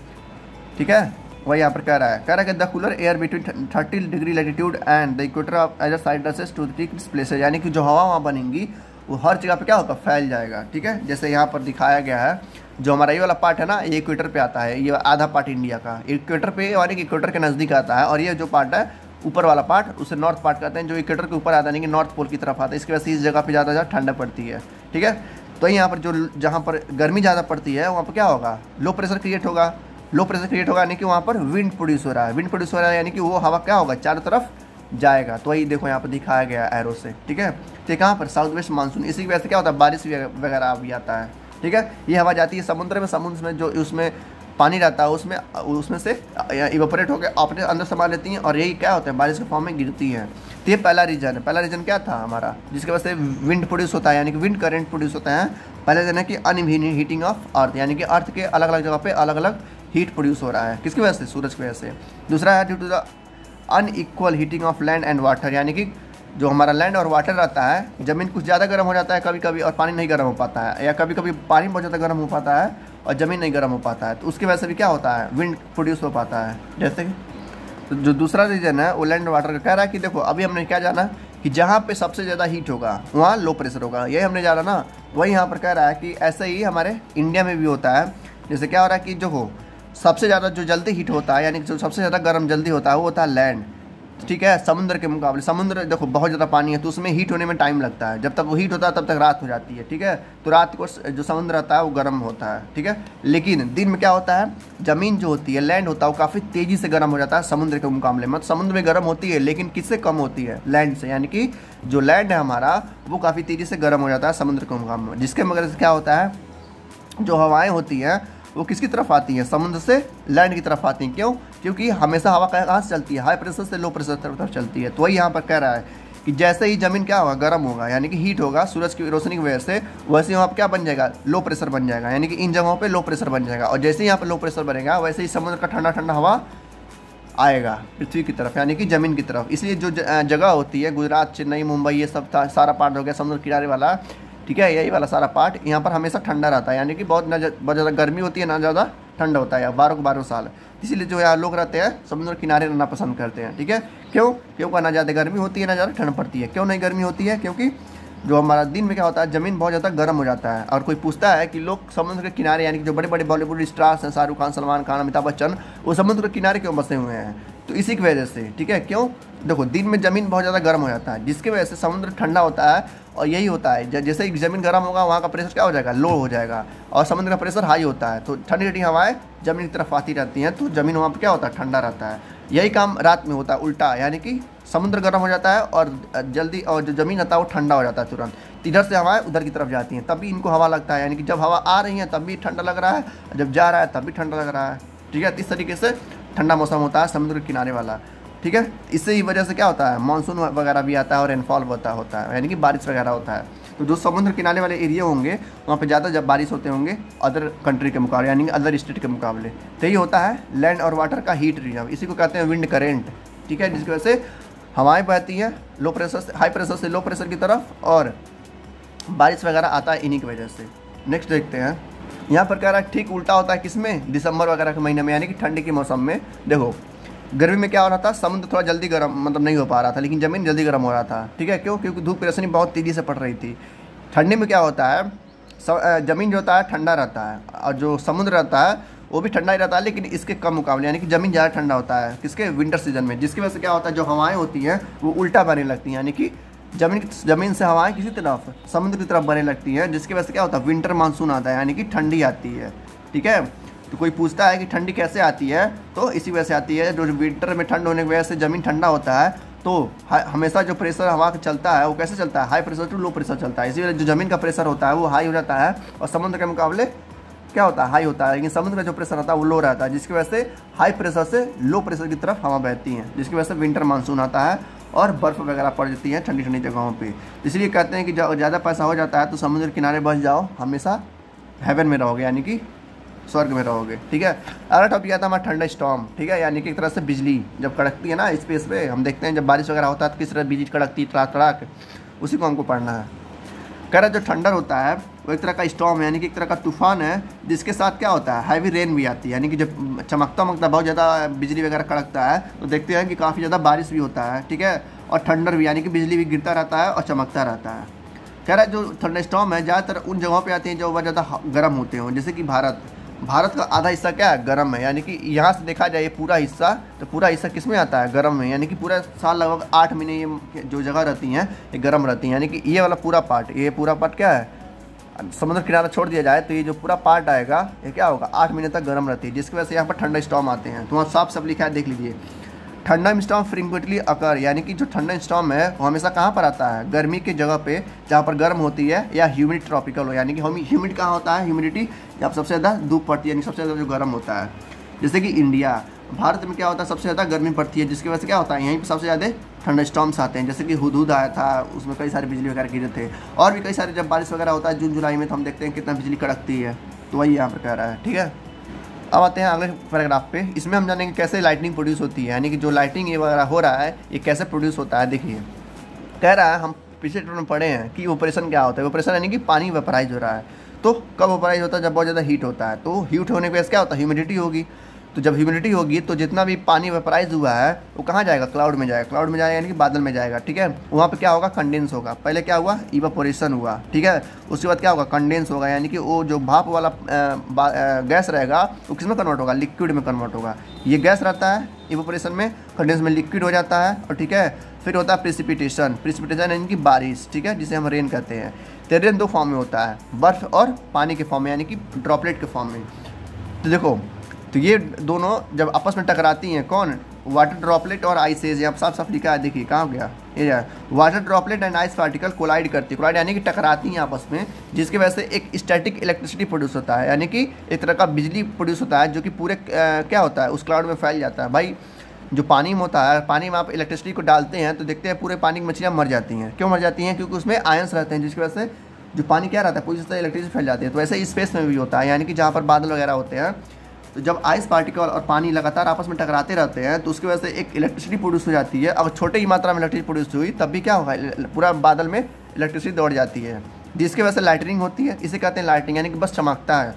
ठीक है। वही यहाँ पर कह रहा है कि the cooler air between 30 degree latitude and the equator of other side rushes to the places, यानी कि जो हवा वहाँ बनेंगी वो हर जगह पे क्या होगा, फैल जाएगा, ठीक है। जैसे यहाँ पर दिखाया गया है, जो हमारा ये वाला पार्ट है ना, ये इक्वेटर पे आता है, ये आधा पार्ट इंडिया का इक्वेटर पे यानी कि इक्वेटर के नज़दीक आता है, और ये जो पार्ट है ऊपर वाला पार्ट उसे नॉर्थ पार्ट कहते हैं, जो इक्वेटर के ऊपर आता है, यानी कि नॉर्थ पोल की तरफ आता है, इसकी वजह से इस जगह पे ज़्यादा ठंडा पड़ती है, ठीक है। तो यहाँ पर जो जहाँ पर गर्मी ज़्यादा पड़ती है वहाँ पर क्या होगा, लो प्रेशर क्रिएट होगा, लो प्रेशर क्रिएट होगा, यानी कि वहाँ पर विंड प्रोड्यूस हो रहा है, विंड प्रोड्यूस हो रहा है, यानी कि वो हवा क्या होगा, चारों तरफ जाएगा। तो वही देखो यहाँ पर दिखाया गया एरो से, ठीक है। तो कहाँ पर साउथ वेस्ट मानसून, इसी की वजह से क्या होता है, बारिश वगैरह भी आता है, ठीक है। ये हवा जाती है समुद्र में जो उसमें पानी रहता है उसमें से इवेपोरेट होकर अपने अंदर समा लेती हैं, और यही क्या होता है, बारिश के फॉर्म में गिरती हैं। तो ये पहला रीजन है। पहला रीजन क्या था हमारा, जिसकी वजह से विंड प्रोड्यूस होता है, यानी कि विंड करंट प्रोड्यूस होता है। पहला रीजन है कि अनइवन हीटिंग ऑफ अर्थ, यानी कि अर्थ के अलग अलग जगह पे अलग अलग हीट प्रोड्यूस हो रहा है, किसकी वजह से, सूरज की वजह से। दूसरा है due to the unequal heating of land and water, यानी कि जो हमारा लैंड और वाटर रहता है, ज़मीन कुछ ज़्यादा गर्म हो जाता है कभी कभी और पानी नहीं गर्म हो पाता है, या कभी कभी पानी बहुत ज़्यादा गर्म हो पाता है और ज़मीन नहीं गर्म हो पाता है, तो उसकी वजह से भी क्या होता है, विंड प्रोड्यूस हो पाता है। जैसे कि तो जो दूसरा रीजन है वो लैंड वाटर का कह रहा है कि देखो अभी हमने क्या जाना कि जहाँ पे सबसे ज़्यादा हीट होगा वहाँ लो प्रेशर होगा। यही हमने जाना ना, वही यहाँ पर कह रहा है कि ऐसे ही हमारे इंडिया में भी होता है। जैसे क्या हो रहा है कि जो हो सबसे ज़्यादा जो जल्दी हीट होता है, यानी कि जो सबसे ज़्यादा गर्म जल्दी होता है वो होता है लैंड, ठीक है, समुद्र के मुकाबले। समुद्र देखो बहुत ज़्यादा पानी है तो उसमें हीट होने में टाइम लगता है, जब तक वो हीट होता है तब तक रात हो जाती है, ठीक है। तो रात को जो समुद्र रहता है वो गर्म होता है, ठीक है। लेकिन दिन में क्या होता है, ज़मीन जो होती है, लैंड होता है, वो काफ़ी तेज़ी से गर्म हो जाता है समुद्र के मुकाबले। मतलब समुद्र में गर्म होती है लेकिन किससे कम होती है, लैंड से। यानी कि जो लैंड है हमारा वो काफ़ी तेज़ी से गर्म हो जाता है समुद्र के मुकाबले में। जिसके मगर से क्या होता है, जो हवाएँ होती हैं वो किसकी तरफ आती हैं, समुद्र से लैंड की तरफ आती हैं। क्यों? क्योंकि हमेशा हवा कहाँ से चलती है, हाई प्रेशर से लो प्रेशर तरफ चलती है। तो वही यहाँ पर कह रहा है कि जैसे ही ज़मीन क्या होगा, गर्म होगा, यानी कि हीट होगा सूरज की रोशनी की वजह से, वैसे ही वहाँ पर क्या बन जाएगा, लो प्रेशर बन जाएगा। यानी कि इन जगहों पर लो प्रेशर बन जाएगा, और जैसे ही यहाँ पर लो प्रेशर बनेगा वैसे ही समुद्र का ठंडा ठंडा हवा आएगा पृथ्वी की तरफ, यानी कि ज़मीन की तरफ। इसलिए जो जगह होती है, गुजरात, चेन्नई, मुंबई, ये सब सारा पार्ट हो गया समुद्र किनारे वाला, ठीक है, यही वाला सारा पार्ट यहाँ पर हमेशा ठंडा रहता है। यानी कि बहुत ज़्यादा गर्मी होती है, ना ज़्यादा ठंडा होता है 12 के 12 साल। इसीलिए जो यहाँ लोग रहते हैं समुद्र किनारे रहना पसंद करते हैं, ठीक है। क्योंकि ना ज़्यादा गर्मी होती है ना ज़्यादा ठंड पड़ती है। क्यों नहीं गर्मी होती है? क्योंकि जो हमारा दिन में क्या होता है, ज़मीन बहुत ज़्यादा गर्म हो जाता है। और कोई पूछता है कि लोग समुद्र के किनारे, यानी कि जो बड़े बड़े बॉलीवुड स्टार्स हैं, शाहरुख खान, सलमान खान, अमिताभ बच्चन, वो समुद्र के किनारे क्यों बसे हुए हैं? तो इसी की वजह से, ठीक है। क्यों? देखो दिन में ज़मीन बहुत ज़्यादा गर्म हो जाता है, जिसकी वजह से समुद्र ठंडा होता है। और यही होता है, जैसे ही ज़मीन गर्म होगा वहाँ का प्रेशर क्या हो जाएगा, लो हो जाएगा, और समुद्र का प्रेशर हाई होता है। तो ठंडी ठंडी हवाएं ज़मीन की तरफ आती रहती हैं, तो ज़मीन वहाँ पर क्या होता है, ठंडा रहता है। यही काम रात में होता है उल्टा, यानी कि समुद्र गर्म हो जाता है और जल्दी, और जो ज़मीन आता है वो ठंडा हो जाता है तुरंत। इधर से हवाएं उधर की तरफ जाती हैं, तब भी इनको हवा लगता है। यानी कि जब हवा आ रही है तब भी ठंडा लग रहा है, जब जा रहा है तब भी ठंडा लग रहा है, ठीक है। इस तरीके से ठंडा मौसम होता है समुद्र के किनारे वाला, ठीक है। इससे ही वजह से क्या होता है, मानसून वगैरह भी आता है और रेनफॉल होता है, यानी कि बारिश वगैरह होता है। तो जो समुद्र किनारे वाले एरिया होंगे वहाँ पे ज़्यादा जब बारिश होते होंगे अदर कंट्री के मुकाबले, यानी कि अदर स्टेट के मुकाबले। तो ये होता है लैंड और वाटर का हीट रिजर्व, इसी को कहते हैं विंड करेंट, ठीक है। जिसकी वजह से हवाएं बहती हैं लो प्रेशर से, हाई प्रेशर से लो प्रेशर की तरफ, और बारिश वगैरह आता है इन्हीं की वजह से। नेक्स्ट देखते हैं, यहाँ पर कह रहा है ठीक उल्टा होता है किसमें, दिसंबर वगैरह के महीने में, यानी कि ठंडी के मौसम में। देखो गर्मी में क्या हो रहा था, समुद्र थोड़ा जल्दी गर्म मतलब नहीं हो पा रहा था, लेकिन ज़मीन जल्दी गर्म हो रहा था, ठीक है। क्यों? क्योंकि धूप की रोशनी बहुत तेज़ी से पड़ रही थी। ठंडी में क्या होता है, ज़मीन जो होता है ठंडा रहता है, और जो समुद्र रहता है वो भी ठंडा ही रहता है, लेकिन इसके कम मुकाबले, यानी कि ज़मीन ज़्यादा ठंडा होता है किसके, विंटर सीजन में। जिसकी वजह से क्या होता है, जो हवाएं होती हैं वो उल्टा बहने लगती हैं, यानी कि ज़मीन से हवाएं किसी तरफ, समुद्र की तरफ बहने लगती हैं। जिसकी वजह से क्या होता है, विंटर मानसून आता है, यानी कि ठंडी आती है, ठीक है। तो कोई पूछता है कि ठंडी कैसे आती है, तो इसी वजह से आती है। जो विंटर में ठंड होने की वजह से ज़मीन ठंडा होता है, तो हमेशा जो प्रेशर हवा का चलता है वो कैसे चलता है, high pressure to low pressure चलता है। इसी वजह जो ज़मीन का प्रेशर होता है वो हाई हो जाता है, और समुद्र के मुकाबले क्या होता है, हाई होता है। लेकिन समुद्र का जो प्रेशर होता है वो लो रहता है, जिसकी वजह से हाई प्रेशर से लो प्रेशर की तरफ हवा बहती है, जिसकी वजह से विंटर मानसून आता है और बर्फ़ वगैरह पड़ जाती है ठंडी ठंडी जगहों पे। इसलिए कहते हैं कि ज़्यादा पैसा हो जाता है तो समुद्र किनारे बस जाओ, हमेशा हेवन में रहोगे, यानी कि स्वर्ग में रहोगे, ठीक है। अगला टॉपिक आता है हमारा ठंडा स्टॉर्म, ठीक है, यानी कि एक तरह से बिजली जब कड़कती है ना स्पेस पे, हम देखते हैं जब बारिश वगैरह होता है तो किस तरह बिजली कड़कती है, तड़ाक, उसी को हमको पढ़ना है। कह रहा है जो थंडर होता है वो एक तरह का स्टॉर्म है, यानी कि एक तरह का तूफान है, जिसके साथ क्या होता है, हैवी रेन भी आती है। यानी कि जब चमकता बहुत ज़्यादा बिजली वगैरह कड़कता है तो देखते हैं कि काफ़ी ज़्यादा बारिश भी होता है, ठीक है, और ठंडर भी, यानी कि बिजली भी गिरता रहता है और चमकता रहता है। कह रहा है जो थंडर स्टॉर्म है ज़्यादातर उन जगहों पर आते हैं जो बहुत ज़्यादा गर्म होते हों, जैसे कि भारत का आधा हिस्सा क्या है, गर्म है। यानी कि यहाँ से देखा जाए ये पूरा हिस्सा, तो पूरा हिस्सा किस में आता है, गर्म में। यानी कि पूरा साल लगभग 8 महीने ये जो जगह रहती हैं ये गर्म रहती हैं। यानी कि ये वाला पूरा पार्ट, ये पूरा पार्ट क्या है, समुद्र किनारा छोड़ दिया जाए तो ये जो पूरा पार्ट आएगा ये क्या होगा, 8 महीने तक गर्म रहती है, जिसकी वजह से यहाँ पर ठंडा स्टॉर्म आते हैं। तो वहाँ साफ सब लिखा है, देख लीजिए। ठंडा स्टॉर्म फ्रीक्वेंटली अकर, यानी कि जो ठंडा स्टॉर्म है वो हमेशा कहाँ पर आता है, गर्मी की जगह पे जहाँ पर गर्म होती है, या ह्यूमिड ट्रॉपिकल हो, यानी कि ह्यूमिड कहाँ होता है, ह्यूमिडिटी जहाँ सबसे ज़्यादा धूप पड़ती है, यानी सबसे ज़्यादा जो गर्म होता है। जैसे कि इंडिया, भारत में क्या होता है, सबसे ज़्यादा गर्मी पड़ती है, जिसकी वजह से क्या होता है, यहीं पर सबसे ज़्यादा ठंडा स्टॉर्म्स आते हैं। जैसे कि हुदहुद आया था, उसमें कई सारे बिजली वगैरह गिरे थे, और भी कई सारे जब बारिश वगैरह होता है जून जुलाई में, तो हम देखते हैं कितना बिजली कड़कती है। तो वही यहाँ पर कह रहा है, ठीक है। अब आते हैं अगले पैराग्राफ पे, इसमें हम जानेंगे कैसे लाइटनिंग प्रोड्यूस होती है, यानी कि जो लाइटनिंग ये वगैरह हो रहा है ये कैसे प्रोड्यूस होता है। देखिए कह रहा है, हम पिछले चैप्टर में पढ़े हैं कि ऑपरेशन क्या होता है। ऑपरेशन यानी कि पानी वेपराइज हो रहा है, तो कब वेपराइज होता है, जब बहुत ज़्यादा हीट होता है। तो हीट होने की वजह से क्या होता है, ह्यूमिडिटी होगी, तो जब ह्यूमिडिटी होगी तो जितना भी पानी वेपराइज हुआ है वो कहाँ जाएगा, क्लाउड में जाएगा, क्लाउड में जाएगा यानी कि बादल में जाएगा, ठीक है। वहाँ पे क्या होगा, कंडेंस होगा। पहले क्या हुआ, इवापोरेशन हुआ, ठीक है। उसके बाद क्या होगा, कंडेंस होगा, यानी कि वो जो भाप वाला गैस रहेगा वो किस में कन्वर्ट होगा, लिक्विड में कन्वर्ट होगा। ये गैस रहता है इवापोरेशन में, कंडेंस में लिक्विड हो जाता है, और ठीक है फिर होता है प्रेसिपिटेशन। प्रेसिपिटेशन यानी कि बारिश, ठीक है, जिसे हम रेन कहते हैं। तो रेन दो फॉर्म में होता है, बर्फ़ और पानी के फॉर्म में, यानी कि ड्रॉपलेट के फॉर्म में। तो देखो, तो ये दोनों जब आपस में टकराती हैं, कौन, वाटर ड्रॉपलेट और आइस एज, यहाँ साफ साफ लिखा है, देखिए कहाँ हो गया ये, water droplet and ice particle collide करती है। कोलाइड यानी कि टकराती हैं आपस में, जिसकी वजह से एक स्टैटिक इलेक्ट्रिसिटी प्रोड्यूस होता है, यानी कि एक तरह का बिजली प्रोड्यूस होता है, जो कि पूरे क्या होता है, उस क्लाउड में फैल जाता है। भाई जो पानी में होता है, पानी में आप इलेक्ट्रिसिटी को डालते हैं तो देखते हैं पूरे पानी की मछलियाँ मर जाती हैं। क्यों मर जाती हैं, क्योंकि उसमें आयंस रहते हैं, जिसकी वजह से जो पानी क्या रहता है, पूरी तरह इलेक्ट्रिसिटी फैल जाती है। तो ऐसे स्पेस में भी होता है, यानी कि जहाँ पर बादल वगैरह होते हैं, तो जब आइस पार्टिकल और पानी लगातार आपस में टकराते रहते हैं तो उसकी वजह से एक इलेक्ट्रिसिटी प्रोड्यूस हो जाती है। अगर छोटे ही मात्रा में इलेक्ट्रिसिटी प्रोड्यूस हुई तब भी क्या होगा, पूरा बादल में इलेक्ट्रिसिटी दौड़ जाती है, जिसकी वजह से लाइटनिंग होती है। इसे कहते हैं लाइटनिंग, यानी कि बस चमकता है।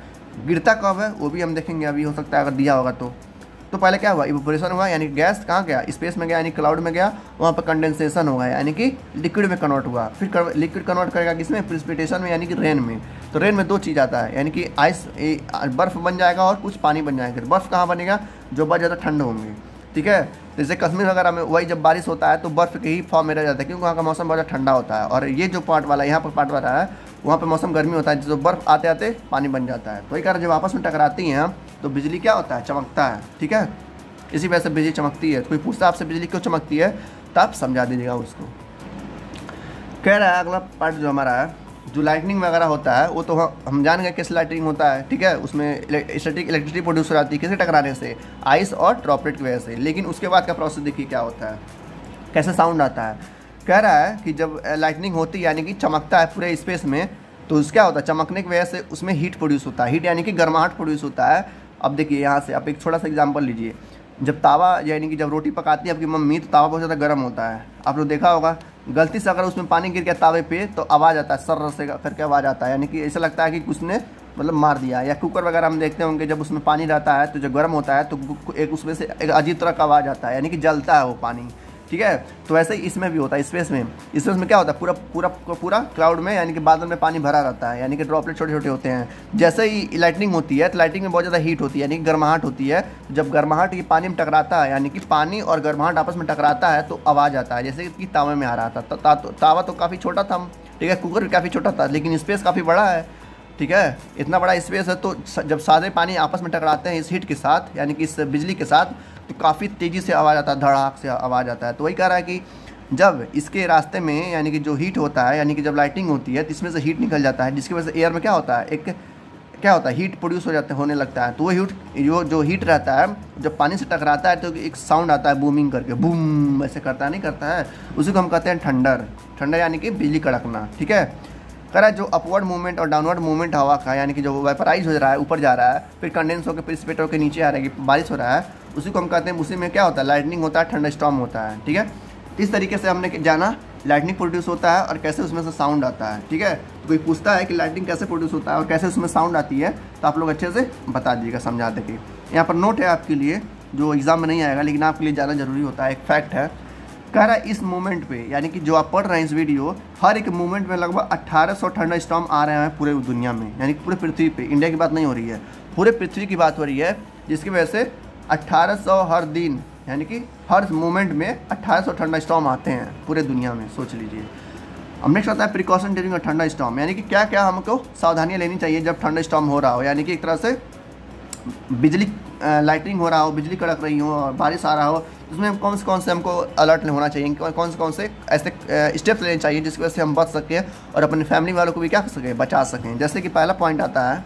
गिरता कब है वो भी हम देखेंगे अभी, हो सकता है अगर दिया होगा तो पहले क्या हुआ, इवेपोरेशन हुआ, यानी गैस कहाँ गया, स्पेस में गया, यानी क्लाउड में गया, वहाँ पर कंडेंसेशन होगा, यानी कि लिक्विड में कन्वर्ट हुआ। फिर लिक्विड कन्वर्ट करेगा किसमें, प्रेसिपिटेशन में, यानी कि रेन में। तो रेन में दो चीज़ आता है, यानी कि आइस बर्फ़ बन जाएगा और कुछ पानी बन जाएगा। बर्फ़ कहाँ बनेगा, जो बहुत ज़्यादा ठंड होंगे, ठीक है। जैसे कश्मीर वगैरह में वही जब बारिश होता है तो बर्फ़ के ही फॉर्म में रह जाता है, क्योंकि वहाँ का मौसम बहुत ज़्यादा ठंडा होता है। और ये जो पार्ट वाला यहाँ पर पार्ट वाला है, वहाँ पर मौसम गर्मी होता है, जो बर्फ़ आते आते पानी बन जाता है। तो वही कारण जब आपस में टकराती हैं तो बिजली क्या होता है, चमकता है, ठीक है। इसी वजह से बिजली चमकती है। कोई पूछता है आपसे बिजली क्यों चमकती है, तो आप समझा दीजिएगा उसको। कह रहा है अगला पार्ट जो हमारा है, जो लाइटनिंग वगैरह होता है वो तो हम जान गए किस लाइटनिंग होता है, ठीक है। उसमें स्टैटिक इलेक्ट्रिसिटी प्रोड्यूस हो जाती है, किसे टकराने से, आइस और ड्रॉपलेट की वजह से। लेकिन उसके बाद का प्रोसेस देखिए क्या होता है, कैसे साउंड आता है। कह रहा है कि जब लाइटनिंग होती है, यानी कि चमकता है पूरे स्पेस में, तो क्या होता है, चमकने की वजह से उसमें हीट प्रोड्यूस होता है। हीट यानी कि गर्माहट प्रोड्यूस होता है। अब देखिए यहाँ से आप एक छोटा सा एग्जाम्पल लीजिए। जब तावा, यानी कि जब रोटी पकाती है आपकी मम्मी, तो तावा बहुत ज़्यादा गर्म होता है। आप लोग देखा होगा, गलती से अगर उसमें पानी गिर गया तावे पे तो आवाज़ आता है, सर्र से करके आवाज़ आता है, यानी कि ऐसा लगता है कि उसने मतलब मार दिया। या कुकर वगैरह हम देखते होंगे, जब उसमें पानी रहता है तो जब गर्म होता है तो एक उसमें से एक अजीब तरह का आवाज़ आता है, यानी कि जलता है वो पानी, ठीक है। तो ऐसे ही इसमें भी होता है, स्पेस में क्या होता है, पूरा क्लाउड में, यानी कि बादल में पानी भरा रहता है, यानी कि ड्रॉपलेट छोटे छोटे होते हैं। जैसे ही लाइटनिंग होती है तो लाइटनिंग में बहुत ज़्यादा हीट होती है, यानी कि गर्माहट होती है। जब गर्माहट ये पानी में टकराता है, यानी कि पानी और गर्माहट आपस में टकराता है तो आवाज़ आता है, जैसे कि तावे में आ रहा था। तावा तो काफ़ी छोटा था, ठीक है, कुकर भी काफ़ी छोटा था, लेकिन स्पेस काफ़ी बड़ा है, ठीक है। इतना बड़ा स्पेस है, तो जब सादे पानी आपस में टकराते हैं इस हीट के साथ, यानी कि इस बिजली के साथ, तो काफ़ी तेज़ी से आवाज़ आता है, धड़ाक से आवाज़ आता है। तो वही कह रहा है कि जब इसके रास्ते में, यानी कि जो हीट होता है, यानी कि जब लाइटिंग होती है तो इसमें से हीट निकल जाता है, जिसकी वजह से एयर में क्या होता है, एक क्या होता है, हीट प्रोड्यूस होने लगता है। तो वो जो हीट रहता है जब पानी से टकराता है तो एक साउंड आता है बूमिंग करके, बूम ऐसे करता है, नहीं करता है, उसी को हम कहते हैं ठंडर, यानी कि बिजली कड़कना, ठीक है। कह रहा है जो अपवर्ड मूवमेंट और डाउनवर्ड मूवमेंट हवा का, यानी कि जो वेपराइज हो रहा है, ऊपर जा रहा है, फिर कंडेंस होकर प्रेसिपिटेट होकर नीचे आ रहा है, बारिश हो रहा है, उसी को हम कहते हैं, उसी में क्या होता है, लाइटनिंग होता है, थंडर स्टॉर्म होता है, ठीक है। इस तरीके से हमने जाना लाइटनिंग प्रोड्यूस होता है और कैसे उसमें से साउंड आता है, ठीक है। तो कोई पूछता है कि लाइटनिंग कैसे प्रोड्यूस होता है और कैसे उसमें साउंड आती है, तो आप लोग अच्छे से बता दीजिएगा, समझा देंगे। यहाँ पर नोट है आपके लिए, जो एग्जाम में नहीं आएगा लेकिन आपके लिए जाना जरूरी होता है, एक फैक्ट है। कह रहा है इस मूवमेंट पे, यानी कि जो आप पढ़ रहे हैं इस वीडियो, हर एक मूवमेंट में लगभग 1800 थंडर स्टॉर्म आ रहे हैं पूरे दुनिया में, यानी कि पूरे पृथ्वी पे। इंडिया की बात नहीं हो रही है, पूरे पृथ्वी की बात हो रही है, जिसकी वजह से 1800 हर दिन, यानी कि हर मूवमेंट में 1800 थंडर स्टॉर्म आते हैं पूरे दुनिया में, सोच लीजिए। अब नेक्स्ट आता है precaution during a thunder storm, यानी कि क्या क्या हमको सावधानियाँ लेनी चाहिए जब थंडर स्टॉर्म हो रहा हो, यानी कि एक तरह से बिजली लाइटनिंग हो रहा हो, बिजली कड़क रही हो और बारिश आ रहा हो, उसमें कौन से हमको अलर्ट होना चाहिए, कौन से ऐसे स्टेप्स लेने चाहिए जिसकी वजह से हम बच सकें और अपनी फैमिली वालों को भी क्या कर सकें, बचा सकें। जैसे कि पहला पॉइंट आता है,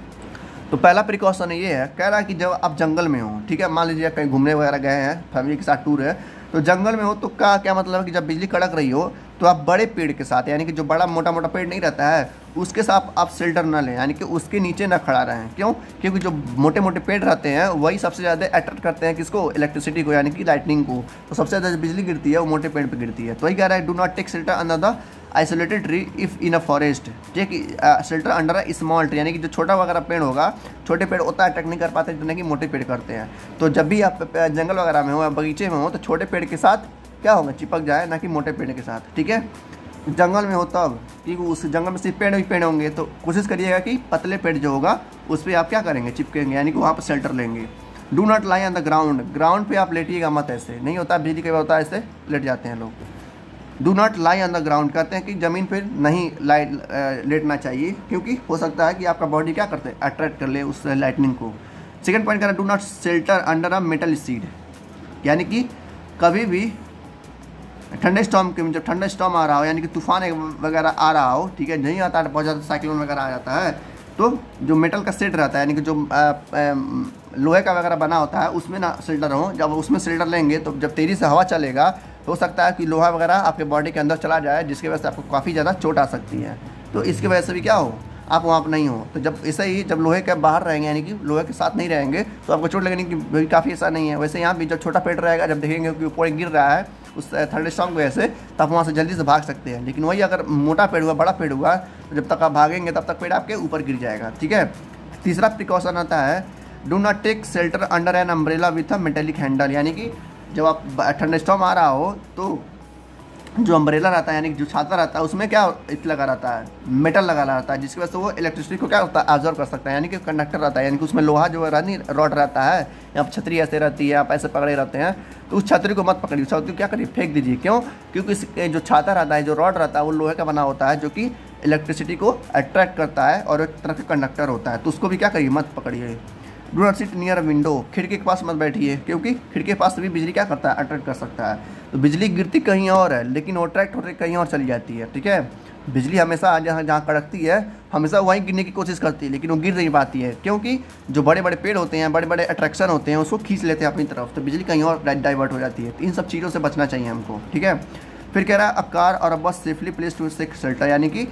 तो पहला प्रिकॉशन ये है, कह रहा है कि जब आप जंगल में हो, ठीक है, मान लीजिए कहीं घूमने वगैरह गए हैं, फैमिली के साथ टूर है, तो जंगल में हो तो क्या मतलब है कि जब बिजली कड़क रही हो तो आप बड़े पेड़ के साथ, यानी कि जो बड़ा मोटा पेड़ नहीं रहता है उसके साथ आप शेल्टर ना लें, यानी कि उसके नीचे ना खड़ा रहें। क्यों? क्योंकि जो मोटे पेड़ रहते हैं वही सबसे ज़्यादा अट्रैक्ट करते हैं किसको, इलेक्ट्रिसिटी को, यानी कि लाइटनिंग को। तो सबसे ज़्यादा बिजली गिरती है वो मोटे पेड़ पर गिरती है। तो वही कह रहा है do not take shelter under the isolated tree if in a forest, ठीक है, shelter under a small tree, यानी कि जो छोटा वगैरह पेड़ होगा, छोटे पेड़ उतना अटैक नहीं कर पाते जितने कि मोटे पेड़ करते हैं। तो जब भी आप जंगल वगैरह में हो या बगीचे में हो तो छोटे पेड़ के साथ क्या होगा, चिपक जाए, ना कि मोटे पेड़ के साथ, ठीक है। जंगल में हो तब, क्योंकि उस जंगल में सिर्फ पेड़ ही पेड़ होंगे, तो कोशिश करिएगा कि पतले पेड़ जो होगा उस पर आप क्या करेंगे, चिपकेंगे, यानी कि वहाँ पर शेल्टर लेंगे। Do not lie on the ground, ground पे आप लेटिएगा मत, ऐसे नहीं होता, बिजली कई बार होता है ऐसे लेट जाते हैं लोग। Do not lie on the ground कहते हैं कि ज़मीन पर नहीं लेटना चाहिए, क्योंकि हो सकता है कि आपका बॉडी क्या करते हैं, अट्रैक्ट कर ले उस लाइटनिंग को। सेकेंड पॉइंट कह रहा है do not shelter under a metal seed, यानी कि कभी भी ठंडे स्टॉर्म के, जब ठंडा स्टॉर्म आ रहा हो, यानी कि तूफान वगैरह आ रहा हो, ठीक है, नहीं आता है बहुत ज़्यादा, साइक्लोन वगैरह आ जाता है, तो जो मेटल का सेट रहता है, यानी कि जो लोहे का वगैरह बना होता है, उसमें ना शेल्टर हो। जब उसमें शेल्टर लेंगे तो जब तेज़ी से हवा चलेगा तो हो सकता है कि लोहा वगैरह आपके बॉडी के अंदर चला जाए, जिसकी वजह से आपको काफ़ी ज़्यादा चोट आ सकती है। तो इसकी वजह से भी क्या हो, आप वहाँ पर नहीं हो। तो जब ऐसे ही जब लोहे के बाहर रहेंगे, यानी कि लोहे के साथ नहीं रहेंगे, तो आपको चोट लगने की काफ़ी ऐसा नहीं है। वैसे यहाँ भी जब छोटा पेड़ रहेगा, जब देखेंगे कि ऊपर गिर रहा है उस थंडर स्टॉर्म की वजह से, तो आप वहाँ से जल्दी से भाग सकते हैं। लेकिन वही अगर मोटा पेड़ हुआ, बड़ा पेड़ हुआ, तो जब तक आप भागेंगे तब तक पेड़ आपके ऊपर गिर जाएगा, ठीक है। तीसरा प्रिकॉशन आता है do not take shelter under an umbrella with a metallic handle, यानी कि जब आप थंडर स्टॉर्म आ रहा हो तो जो अम्ब्रेला रहता है, यानी कि जो छाता रहता है, उसमें क्या लगा रहता है, मेटल लगा रहता है, जिसकी वजह से वो इलेक्ट्रिसिटी को क्या होता है, ऑब्जर्व कर सकता है, यानी कि कंडक्टर रहता है, यानी कि उसमें लोहा जो रॉड रहता है, या छतरी ऐसे रहती है, आप ऐसे पकड़े रहते हैं, तो उस छतरी को मत पकड़िए, छतरी को क्या करिए, फेंक दीजिए। क्यों? क्योंकि इस जो छाता रहता है, जो रॉड रहता है, वो लोहे का बना होता है, जो कि इलेक्ट्रिसिटी को अट्रैक्ट करता है और एक तरह का कंडक्टर होता है, तो उसको भी क्या करिए, मत पकड़िए। Do not sit near window, खिड़की के पास मत बैठिए, क्योंकि खिड़की के पास भी बिजली क्या करता है, अट्रैक्ट कर सकता है। तो बिजली गिरती कहीं और है, लेकिन वो अट्रैक्ट होकर कहीं और चली जाती है, ठीक है। बिजली हमेशा जहाँ जहाँ कड़कती है, हमेशा वहीं गिरने की कोशिश करती है, लेकिन वो गिर नहीं पाती है, क्योंकि जो बड़े बड़े पेड़ होते हैं, बड़े बड़े अट्रैक्शन होते हैं, उसको खींच लेते हैं अपनी तरफ, तो बिजली कहीं और डाइवर्ट हो जाती है। तो इन सब चीज़ों से बचना चाहिए हमको, ठीक है। फिर कह रहा है अ कार और a bus safely place to take shelter, यानी कि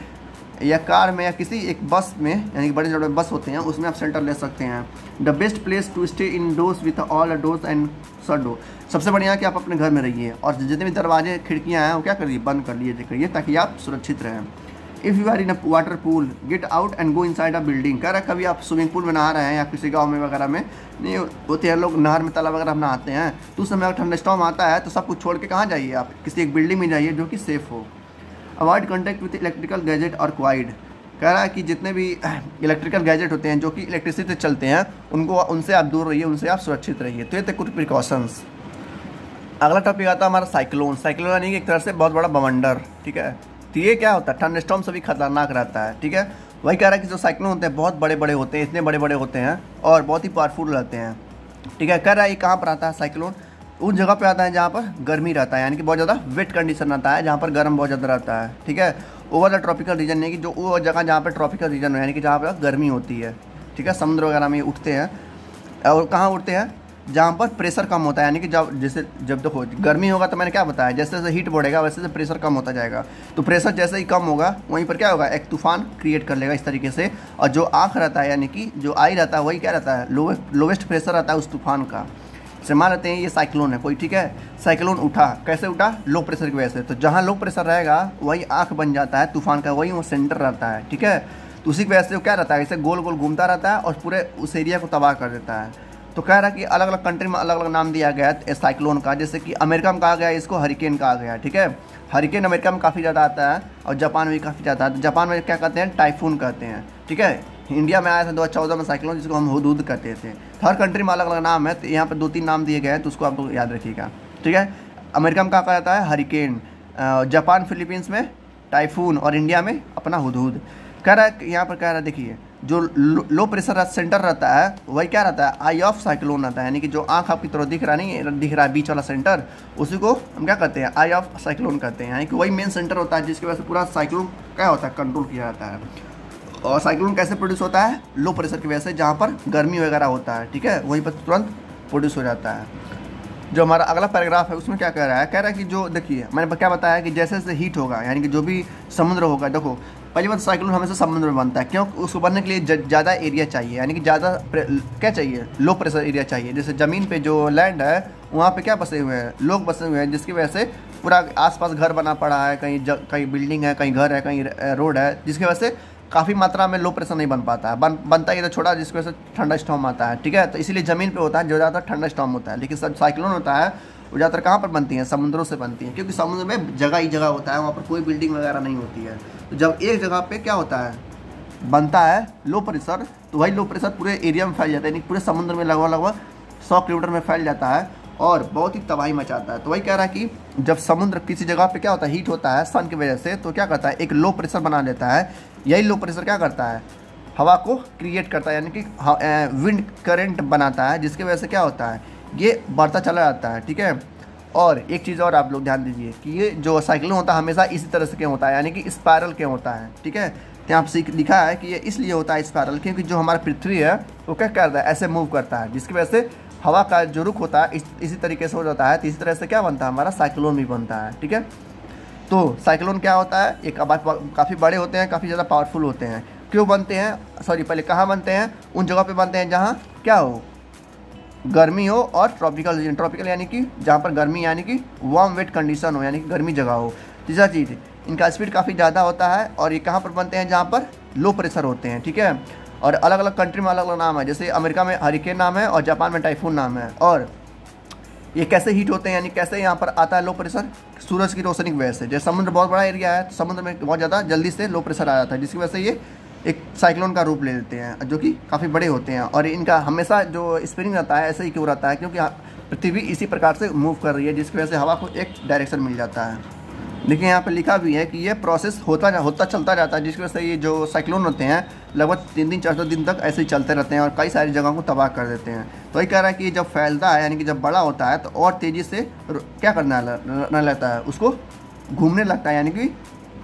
या कार में या किसी एक बस में, यानी कि बड़े बड़े बस होते हैं, उसमें आप शेल्टर ले सकते हैं। The best place to stay indoors with all doors and shut door, सबसे बढ़िया है कि आप अपने घर में रहिए और जितने भी दरवाजे खिड़कियां हैं वो क्या करिए, बंद कर लिए करिए, ताकि आप सुरक्षित रहें। If you are in a water pool get out and go inside a building, कह रहा है कभी आप स्विमिंग पूल में नहा रहे हैं या किसी गाँव में वगैरह में नहीं होते हैं लोग, नहर में तालाब वगैरह नहाते हैं, तो उस समय अगर ठंडा स्टॉर्म आता है तो सब कुछ छोड़ के कहाँ जाइए, आप किसी एक बिल्डिंग में जाइए जो कि सेफ़ हो। Avoid contact with electrical gadget और क्वाइड, कह रहा है कि जितने भी इलेक्ट्रिकल गैजेट होते हैं जो कि इलेक्ट्रिसिटी से चलते हैं, उनसे आप दूर रहिए, उनसे आप सुरक्षित रहिए। तो ये थे कुछ प्रिकॉशंस। अगला टॉपिक आता है हमारा साइक्लोन। साइक्लोन यानी कि एक तरह से बहुत बड़ा बवंडर, ठीक है। तो ये क्या होता है, थंडर स्टॉर्म से भी खतरनाक रहता है, ठीक है। वही कह रहा है कि जो साइक्लोन होते हैं बहुत बड़े बड़े होते हैं, इतने बड़े बड़े होते हैं और बहुत ही पावरफुल रहते हैं, ठीक है। कह रहा है ये कहाँ पर आता है साइक्लोन, उन जगह पे आता है जहाँ पर गर्मी रहता है, यानी कि बहुत ज़्यादा वेट कंडीशन रहता है, जहाँ पर गर्म बहुत ज़्यादा रहता है, ठीक है। ओवर द ट्रॉपिकल रीजन, यानी कि जो वो जगह जहाँ पर ट्रॉपिकल रीजन हो, यानी कि जहाँ पर गर्मी होती है, ठीक है, समुद्र वगैरह में उठते हैं। और कहाँ उठते हैं, जहाँ पर प्रेशर कम होता है, यानी कि जब देखो गर्मी होगा तो मैंने क्या बताया, जैसे जैसे हीट बढ़ेगा वैसे वैसे प्रेशर कम होता जाएगा, तो प्रेशर जैसे ही कम होगा वहीं पर क्या होगा, एक तूफान क्रिएट कर लेगा इस तरीके से। और जो आँख रहता है, यानी कि जो आई रहता है, वही क्या रहता है, लोवेस्ट प्रेशर रहता है उस तूफान का। से मान लेते हैं ये साइक्लोन है कोई, ठीक है। साइक्लोन उठा, कैसे उठा, लो प्रेशर की वजह से। तो जहाँ लो प्रेशर रहेगा वही आँख बन जाता है तूफान का, वही वो सेंटर रहता है, ठीक है। तो उसी की वजह से वो क्या रहता है, ऐसे गोल गोल घूमता रहता है और पूरे उस एरिया को तबाह कर देता है। तो कह रहा है कि अलग अलग कंट्री में अलग अलग नाम दिया गया है साइक्लोन का, जैसे कि अमेरिका में कहा गया है इसको हरिकेन कहा गया है, ठीक है। हरिकेन अमेरिका में काफ़ी ज़्यादा आता है और जापान में भी काफ़ी ज़्यादा आता है। जापान में क्या कहते हैं, टाइफून कहते हैं, ठीक है। इंडिया में आया था 2014 में साइक्लोन, जिसको हम हुदहुद कहते थे। हर कंट्री में अलग अलग नाम है, तो यहाँ पर 2-3 नाम दिए गए हैं, तो उसको आप लोग याद रखिएगा, ठीक है। अमेरिका में कहा जाता है हरिकेन, जापान फिलीपींस में टाइफून और इंडिया में अपना हुदहुद। कह रहा है यहाँ पर कह रहा है देखिए, जो लो प्रेशर सेंटर रहता है वही क्या रहता है, आई ऑफ साइक्लोन रहता है, यानी कि जो आँख आपकी तरफ दिख रहा नहीं दिख रहा है बीच वाला सेंटर, उसी को हम क्या कहते हैं, आई ऑफ साइक्लोन कहते हैं। यानी कि वही मेन सेंटर होता है जिसकी वजह से पूरा साइक्लोन क्या होता है, कंट्रोल किया जाता है। और साइक्लोन कैसे प्रोड्यूस होता है, लो प्रेशर की वजह से, जहाँ पर गर्मी वगैरह होता है, ठीक है, वहीं पर तुरंत प्रोड्यूस हो जाता है। जो हमारा अगला पैराग्राफ है उसमें क्या कह रहा है कि जो देखिए मैंने क्या बताया कि जैसे जैसे हीट होगा, यानी कि जो भी समुद्र होगा, देखो पहली बात साइक्लोन हमेशा समुद्र में बनता है, क्यों, उसको बनने के लिए ज़्यादा एरिया चाहिए, यानी कि ज़्यादा क्या चाहिए, लो प्रेशर एरिया चाहिए। जैसे ज़मीन पे जो लैंड है वहाँ पे क्या बसे हुए हैं, लोग बसे हुए हैं, जिसकी वजह से पूरा आसपास घर बना पड़ा है, कहीं बिल्डिंग है, कहीं घर है, कहीं रोड है, जिसकी वजह से काफ़ी मात्रा में लो प्रेशर नहीं बन पाता है, बनता ही तो छोटा, जिसकी वजह से ठंडा स्टॉर्म आता है। ठीक है, तो इसीलिए ज़मीन पे होता है जो ज़्यादातर ठंडा स्टॉर्म होता है। लेकिन सब साइक्लोन होता है वो ज़्यादातर कहाँ पर बनती हैं, समुद्रों से बनती हैं, क्योंकि समुद्र में जगह ही जगह होता है, वहाँ पर कोई बिल्डिंग वगैरह नहीं होती है। तो जब एक जगह पे क्या होता है, बनता है लो प्रेशर, तो वही लो प्रेशर पूरे एरिया में फैल जाता है, यानी पूरे समुद्र में लगभग 100 किलोमीटर में फैल जाता है और बहुत ही तबाही मचाता है। तो वही कह रहा है कि जब समुद्र किसी जगह पे क्या होता है, हीट होता है सन की वजह से, तो क्या करता है, एक लो प्रेशर बना लेता है। यही लो प्रेशर क्या करता है, हवा को क्रिएट करता है, यानी कि विंड करंट बनाता है, जिसकी वजह से क्या होता है, ये बढ़ता चला जाता है। ठीक है, और एक चीज़ और आप लोग ध्यान दीजिए कि ये जो साइक्लोन होता है हमेशा इसी तरह से क्यों होता है, यानी कि स्पायरल क्यों होता है। ठीक है, तो यहाँ पर लिखा है कि ये इसलिए होता है स्पायरल, क्योंकि जो हमारा पृथ्वी है वो क्या करता है, ऐसे मूव करता है, जिसकी वजह से हवा का जो रुख होता है इसी तरीके से हो जाता है। तो इसी तरह से क्या बनता है, हमारा साइक्लोन भी बनता है। ठीक है, तो साइक्लोन क्या होता है, एक काफ़ी बड़े होते हैं, काफ़ी ज़्यादा पावरफुल होते हैं। क्यों बनते हैं, सॉरी पहले कहाँ बनते हैं, उन जगह पे बनते हैं जहाँ क्या हो, गर्मी हो, और ट्रॉपिकल रीजन, ट्रॉपिकल यानी कि जहाँ पर गर्मी यानी कि वार्म वेट कंडीशन हो, यानी कि गर्मी जगह हो। तीसरा चीज़, इनका स्पीड काफ़ी ज़्यादा होता है, और ये कहाँ पर बनते हैं, जहाँ पर लो प्रेशर होते हैं। ठीक है, और अलग अलग कंट्री में अलग अलग नाम है, जैसे अमेरिका में हरिकेन नाम है और जापान में टाइफून नाम है। और ये कैसे हीट होते हैं, यानी कैसे यहाँ पर आता है लो प्रेशर, सूरज की रोशनी की वजह से। जैसे समुद्र बहुत बड़ा एरिया है तो समुद्र में बहुत ज़्यादा जल्दी से लो प्रेशर आ जाता है, जिसकी वजह से ये एक साइक्लोन का रूप ले लेते हैं, जो कि काफ़ी बड़े होते हैं। और इनका हमेशा जो स्पिनिंग रहता है ऐसे ही क्यों रहता है, क्योंकि पृथ्वी इसी प्रकार से मूव कर रही है, जिसकी वजह से हवा को एक डायरेक्शन मिल जाता है। लेकिन यहाँ पे लिखा भी है कि ये प्रोसेस होता चलता जाता है, जिसकी वजह से ये जो साइक्लोन होते हैं लगभग 3 दिन 4 दिन तक ऐसे ही चलते रहते हैं और कई सारी जगहों को तबाह कर देते हैं। तो वही कह रहा है कि जब फैलता है, यानी कि जब बड़ा होता है, तो और तेज़ी से क्या करना लगता है, उसको घूमने लगता है, यानी कि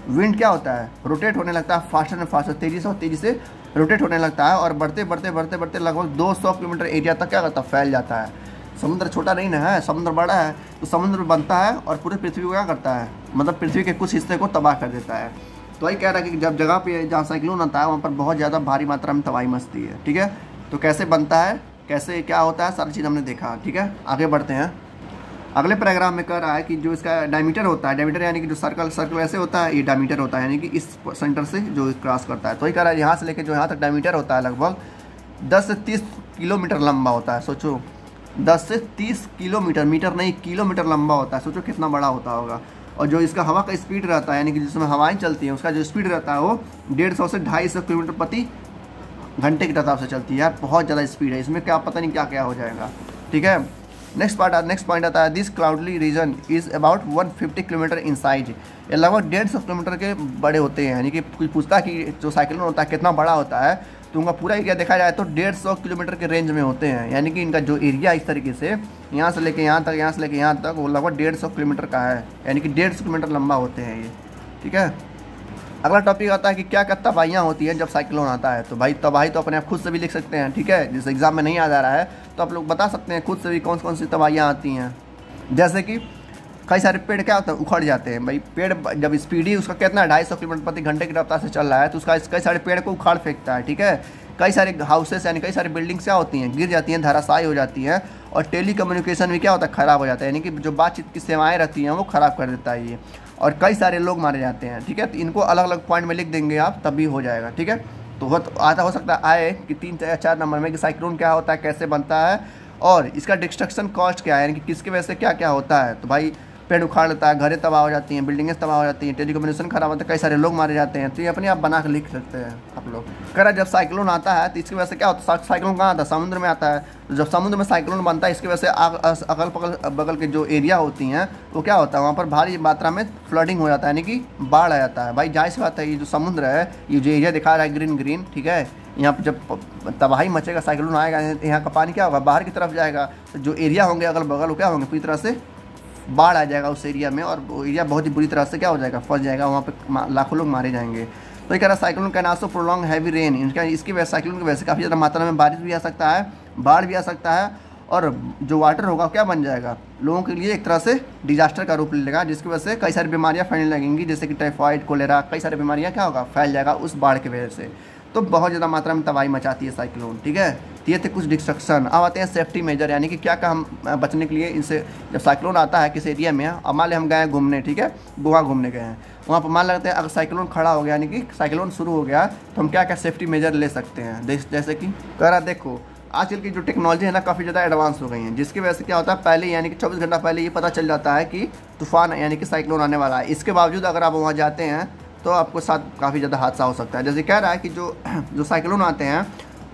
विंड क्या होता है, रोटेट होने लगता है फास्टर एंड फास्टर, तेज़ी से रोटेट होने लगता है, और बढ़ते लगभग 200 किलोमीटर एरिया तक क्या करता है, फैल जाता है। समुद्र छोटा नहीं ना है, समुद्र बड़ा है, तो समुद्र बनता है और पूरे पृथ्वी को क्या करता है, मतलब पृथ्वी के कुछ हिस्से को तबाह कर देता है। तो वही कह रहा है कि जब जगह पे जहाँ साइक्लोन आता है वहाँ पर बहुत ज़्यादा भारी मात्रा में तबाही मचती है। ठीक है, तो कैसे बनता है, कैसे क्या होता है, सारी चीज़ हमने देखा। ठीक है, आगे बढ़ते हैं। अगले पैराग्राफ में कह रहा है कि जो इसका डायमीटर होता है, डायमीटर यानी कि जो सर्कल ऐसे होता है, ये डायमीटर होता है, यानी कि इस सेंटर से जो क्रॉस करता है। तो वही कह रहा है यहाँ से लेकर जो यहाँ तक डायमीटर होता है लगभग 10 से 30 किलोमीटर लंबा होता है। सोचो 10 से 30 किलोमीटर, मीटर नहीं किलोमीटर लंबा होता है, सोचो कितना बड़ा होता होगा। और जो इसका हवा का स्पीड रहता है, यानी कि जिसमें हवाएं चलती हैं, उसका जो स्पीड रहता है वो 150 से 250 किलोमीटर प्रति घंटे के हिसाब से चलती है। यार बहुत ज़्यादा स्पीड है, इसमें क्या पता नहीं क्या क्या हो जाएगा। ठीक है, नेक्स्ट पॉइंट आता है, this cloudy region is about 150 kilometre in size. ये लगभग 150 किलोमीटर के बड़े होते हैं, यानी कि कोई पूछता है कि जो साइक्लोन होता है कितना बड़ा होता है, तो उनका पूरा एरिया देखा जाए तो 150 किलोमीटर के रेंज में होते हैं। यानी कि इनका जो एरिया इस तरीके से यहाँ से लेके यहाँ तक, यहाँ से लेके यहाँ तक, वो लगभग 150 किलोमीटर का है, यानी कि 150 किलोमीटर लंबा होते हैं ये। ठीक है, अगला टॉपिक आता है कि क्या क्या तबाहियाँ होती हैं जब साइक्लोन आता है। तो भाई तबाही तो अपने आप खुद से भी लिख सकते हैं। ठीक है, जिस एग्जाम में नहीं आ जा रहा है तो आप लोग बता सकते हैं खुद से भी कौन कौन सी तबाहियाँ आती हैं। जैसे कि कई सारे पेड़ क्या होते हैं, उखड़ जाते हैं। भाई पेड़ जब स्पीडी उसका कितना 250 किलोमीटर प्रति घंटे की रफ्तार से चल रहा है, तो उसका कई सारे पेड़ को उखाड़ फेंकता है। ठीक है, कई सारे हाउसेस यानी कई सारी बिल्डिंग्स क्या होती हैं, गिर जाती हैं, धराशायी हो जाती हैं। और टेली कम्युनिकेशन भी क्या होता है, ख़राब हो जाता है, यानी कि जो बातचीत की सेवाएँ रहती हैं वो ख़राब कर देता है ये। और कई सारे लोग मारे जाते हैं। ठीक है, तो इनको अलग अलग पॉइंट में लिख देंगे आप, तब भी हो जाएगा। ठीक है, तो हो सकता है आए कि 3 या 4 नंबर में कि साइक्लोन क्या होता है, कैसे बनता है, और इसका डिस्ट्रक्शन कॉस्ट क्या है, यानी कि किसकी वजह से क्या क्या होता है। तो भाई पेड़ उखाड़ लेता है, घरें तबाह हो जाती हैं, बिल्डिंगें तबाह हो जाती हैं, टेलीकम्युनिकेशन खराब होता है, कई सारे लोग मारे जाते हैं। तो ये अपने आप बना कर लिख सकते हैं आप लोग। कह रहा जब साइक्लोन आता है तो इसकी वजह से क्या होता है, साइक्लोन कहाँ आता है, समुद्र में आता है। तो जब समुद्र में साइक्लोन बनता है इसकी वजह से अगल बगल के जो एरिया होती हैं वो क्या होता है, वहाँ पर भारी मात्रा में फ्लडिंग हो जाता है, यानी कि बाढ़ आ जाता है। भाई जाहिर सी बात है, ये जो समुद्र है, ये जो एरिया दिखा रहा है ग्रीन, ठीक है, यहाँ पर जब तबाही मचेगा, साइक्लोन आएगा, यहाँ का पानी क्या होगा, बाहर की तरफ जाएगा। तो जो एरिया होंगे अगल बगल वो क्या होंगे, पूरी तरह से बाढ़ आ जाएगा उस एरिया में, और वो एरिया बहुत ही बुरी तरह से क्या हो जाएगा, फंस जाएगा, वहाँ पे लाखों लोग मारे जाएंगे। तो ये कह रहा है cyclone can also prolong heavy rain, इसकी वजह साइक्लोन की वजह से काफ़ी ज़्यादा मात्रा में बारिश भी आ सकता है, बाढ़ भी आ सकता है, और जो वाटर होगा क्या बन जाएगा, लोगों के लिए एक तरह से डिजास्टर का रूप ले लेगा, जिसकी वजह से कई सारी बीमारियाँ फैलने लगेंगी, जैसे कि टाइफाइड, कोलेरा, कई सारी बीमारियाँ क्या होगा, फैल जाएगा उस बाढ़ की वजह से। तो बहुत ज़्यादा मात्रा में तबाही मचाती है साइक्लोन, ठीक है। तो ये थे कुछ डिस्ट्रक्शन। अब आते हैं सेफ्टी मेजर, यानी कि क्या क्या हम बचने के लिए इनसे, जब साइक्लोन आता है किसी एरिया में, अब मान लें हम गए हैं घूमने, ठीक है, गोवा घूमने गए हैं, वहाँ पर मान लगते हैं अगर साइक्लोन खड़ा हो गया, यानी कि साइक्लोन शुरू हो गया, तो हम क्या क्या सेफ्टी मेजर ले सकते हैं। जैसे कि कह रहा देखो आजकल की जो टेक्नोलॉजी है ना काफ़ी ज़्यादा एडवांस हो गई है, जिसकी वजह से क्या होता है पहले यानी कि 24 घंटा पहले ये पता चल जाता है कि तूफान यानी कि साइक्लोन आने वाला है। इसके बावजूद अगर आप वहाँ जाते हैं तो आपको साथ काफ़ी ज़्यादा हादसा हो सकता है। जैसे कह रहा है कि जो साइक्लोन आते हैं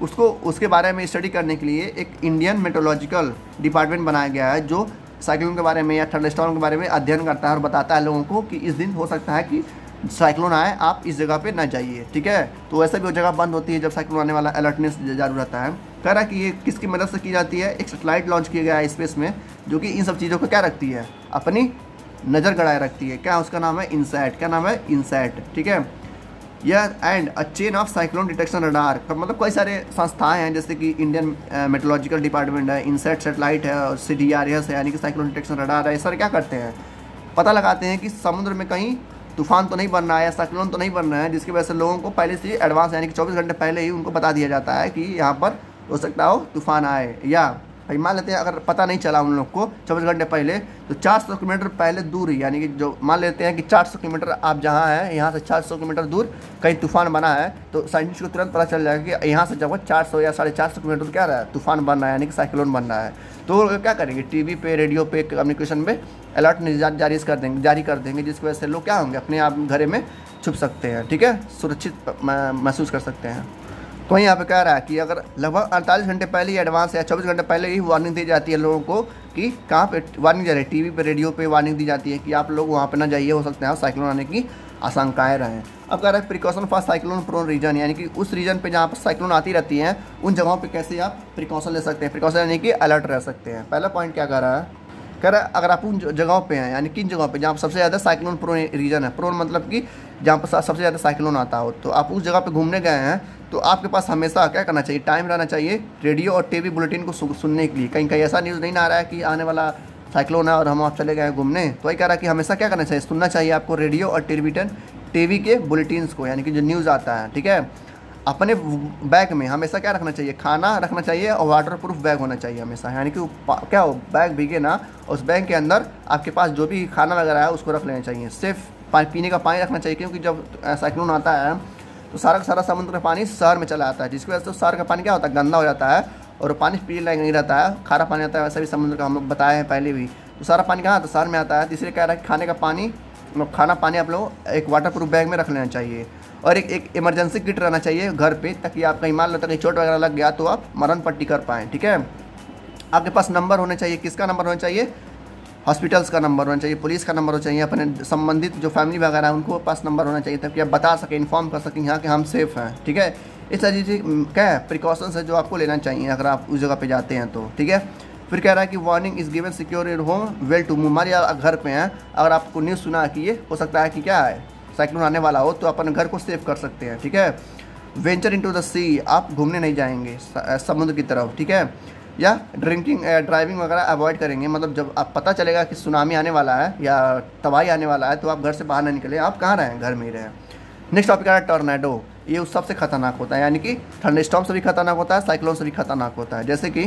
उसके बारे में स्टडी करने के लिए एक इंडियन मेट्रोलॉजिकल डिपार्टमेंट बनाया गया है, जो साइक्लोन के बारे में या थंडरस्टॉर्म के बारे में अध्ययन करता है और बताता है लोगों को कि इस दिन हो सकता है कि साइक्लोन आए, आप इस जगह पे ना जाइए, ठीक है। तो वैसे भी वो जगह बंद होती है जब साइक्लोन आने वाला अलर्टनेस जारी रहता है। कह रहा है कि ये किसकी मदद से की जाती है, एक सैटेलाइट लॉन्च किया गया है स्पेस में, जो कि इन सब चीज़ों को क्या रखती है, अपनी नज़र गड़ाए रखती है। क्या उसका नाम है, इनसैट। क्या नाम है, इनसैट, ठीक है। यह and a chain of cyclone detection radar, मतलब कई सारे संस्थाएं हैं जैसे कि इंडियन मेट्रोलॉजिकल डिपार्टमेंट है, इनसैट सैटेलाइट है, और CDRS है यानी कि साइक्लोन डिटेक्शन रडार है। ये सारे क्या करते हैं, पता लगाते हैं कि समुद्र में कहीं तूफान तो नहीं बन रहा है या साइक्लोन तो नहीं बन रहा है, जिसकी वजह से लोगों को पहले से एडवांस यानी कि 24 घंटे पहले ही उनको बता दिया जाता है कि यहाँ पर हो सकता हो तूफान आए। या भाई मान लेते हैं अगर पता नहीं चला उन लोग को 24 घंटे पहले, तो 400 किलोमीटर पहले दूर ही, यानी कि जो मान लेते हैं कि 400 किलोमीटर आप जहाँ हैं, यहाँ से 400 किलोमीटर दूर कहीं तूफान बना है, तो साइंटिस्ट को तुरंत पता चल जाएगा कि यहाँ से जब 400 या 450 किलोमीटर क्या रहा है, तूफान बन रहा है, यानी कि साइक्लोन बन रहा है। तो क्या करेंगे, टीवी पे, रेडियो पे, कम्युनिकेशन पे अलर्ट जारी कर देंगे, जिसकी वजह से लोग क्या होंगे, अपने आप घरे में छुप सकते हैं, ठीक है, सुरक्षित महसूस कर सकते हैं। तो यहाँ पे कह रहा है कि अगर लगभग 48 घंटे पहले ही एडवांस या 24 घंटे पहले ही वार्निंग दी जाती है लोगों को कि कहाँ पे वार्निंग जा रही है, टीवी पे, रेडियो पे वार्निंग दी जाती है कि आप लोग वहाँ पे ना जाइए, हो सकते हैं साइक्लोन आने की आशंकाएं रहें। अब कह रहा है precaution for cyclone prone region, यानी कि उस रीजन पे जहाँ पर साइक्लोन आती रहती हैं उन जगहों पे कैसे आप प्रिकॉशन ले सकते हैं, प्रिकॉशन यानी कि अलर्ट रह सकते हैं। पहला पॉइंट क्या कह रहा है, कह रहा है अगर आप उन जगहों पे हैं, यानी किन जगहों पे जहाँ पर सबसे ज़्यादा साइक्लोन प्रोन रीजन है, प्रोन मतलब कि जहाँ पर सबसे ज़्यादा साइक्लोन आता हो, तो आप उस जगह पे घूमने गए हैं, तो आपके पास हमेशा क्या करना चाहिए, टाइम रहना चाहिए रेडियो और टीवी बुलेटिन को सुनने के लिए। कहीं ऐसा न्यूज़ नहीं ना आ रहा है कि आने वाला साइक्लोन है और हम आप चले गए हैं घूमने, तो वही कह रहा है कि हमेशा क्या करना चाहिए, सुनना चाहिए आपको रेडियो और टीवी के बुलेटिन्स को, यानी कि जो न्यूज़ आता है, ठीक है। अपने बैग में हमेशा क्या रखना चाहिए, खाना रखना चाहिए और वाटर प्रूफ बैग होना चाहिए हमेशा, यानी कि क्या हो बैग भीगे ना, उस बैग के अंदर आपके पास जो भी खाना वगैरह है उसको रख लेना चाहिए। सिर्फ पीने का पानी रखना चाहिए, क्योंकि जब साइक्लोन आता है तो सारा का सारा समुद्र का पानी शहर में चला आता है, जिसकी वजह से शहर का पानी क्या होता है, गंदा हो जाता है और पानी पीने लायक नहीं रहता है, खारा पानी आता है। वैसे भी समुद्र का हम लोग बताए हैं पहले भी, तो सारा पानी कहाँ आता है, शहर में आता है। तीसरे कह रहा है कि खाना पानी आप लोग एक वाटर प्रूफ बैग में रख लेना चाहिए, और एक इमरजेंसी किट रहना चाहिए घर पे, ताकि आप कहीं मान लो कहीं चोट वगैरह लग गया तो आप मरण पट्टी कर पाएँ, ठीक है। आपके पास नंबर होने चाहिए, किसका नंबर होना चाहिए, हॉस्पिटल्स का नंबर होना चाहिए, पुलिस का नंबर होना चाहिए, अपने संबंधित जो फैमिली वगैरह है उनको पास नंबर होना चाहिए, ताकि आप बता सकें, इन्फॉर्म कर सकें यहाँ कि हम सेफ़ हैं, ठीक है। इस तरह से क्या है प्रिकॉशंस है जो आपको लेना चाहिए अगर आप उस जगह पे जाते हैं तो, ठीक है। फिर कह रहा है कि warning is given secure in home well to move, हमारे घर पे हैं, अगर आपको न्यूज़ सुना कि ये हो सकता है कि क्या है साइक्लोन आने वाला हो, तो अपन घर को सेव कर सकते हैं, ठीक है। वेंचर इनटू द सी, आप घूमने नहीं जाएंगे समुद्र की तरफ, ठीक है। या ड्राइविंग वगैरह अवॉइड करेंगे, मतलब जब आप पता चलेगा कि सुनामी आने वाला है या तबाही आने वाला है तो आप घर से बाहर ना निकलें, आप कहाँ रहें, घर में ही रहें। नेक्स्ट टॉपिक है टॉर्नेडो, ये उस सबसे खतरनाक होता है, यानी कि थंडरस्टॉर्म से भी खतरनाक होता है, साइक्लोन से भी खतरनाक होता है। जैसे कि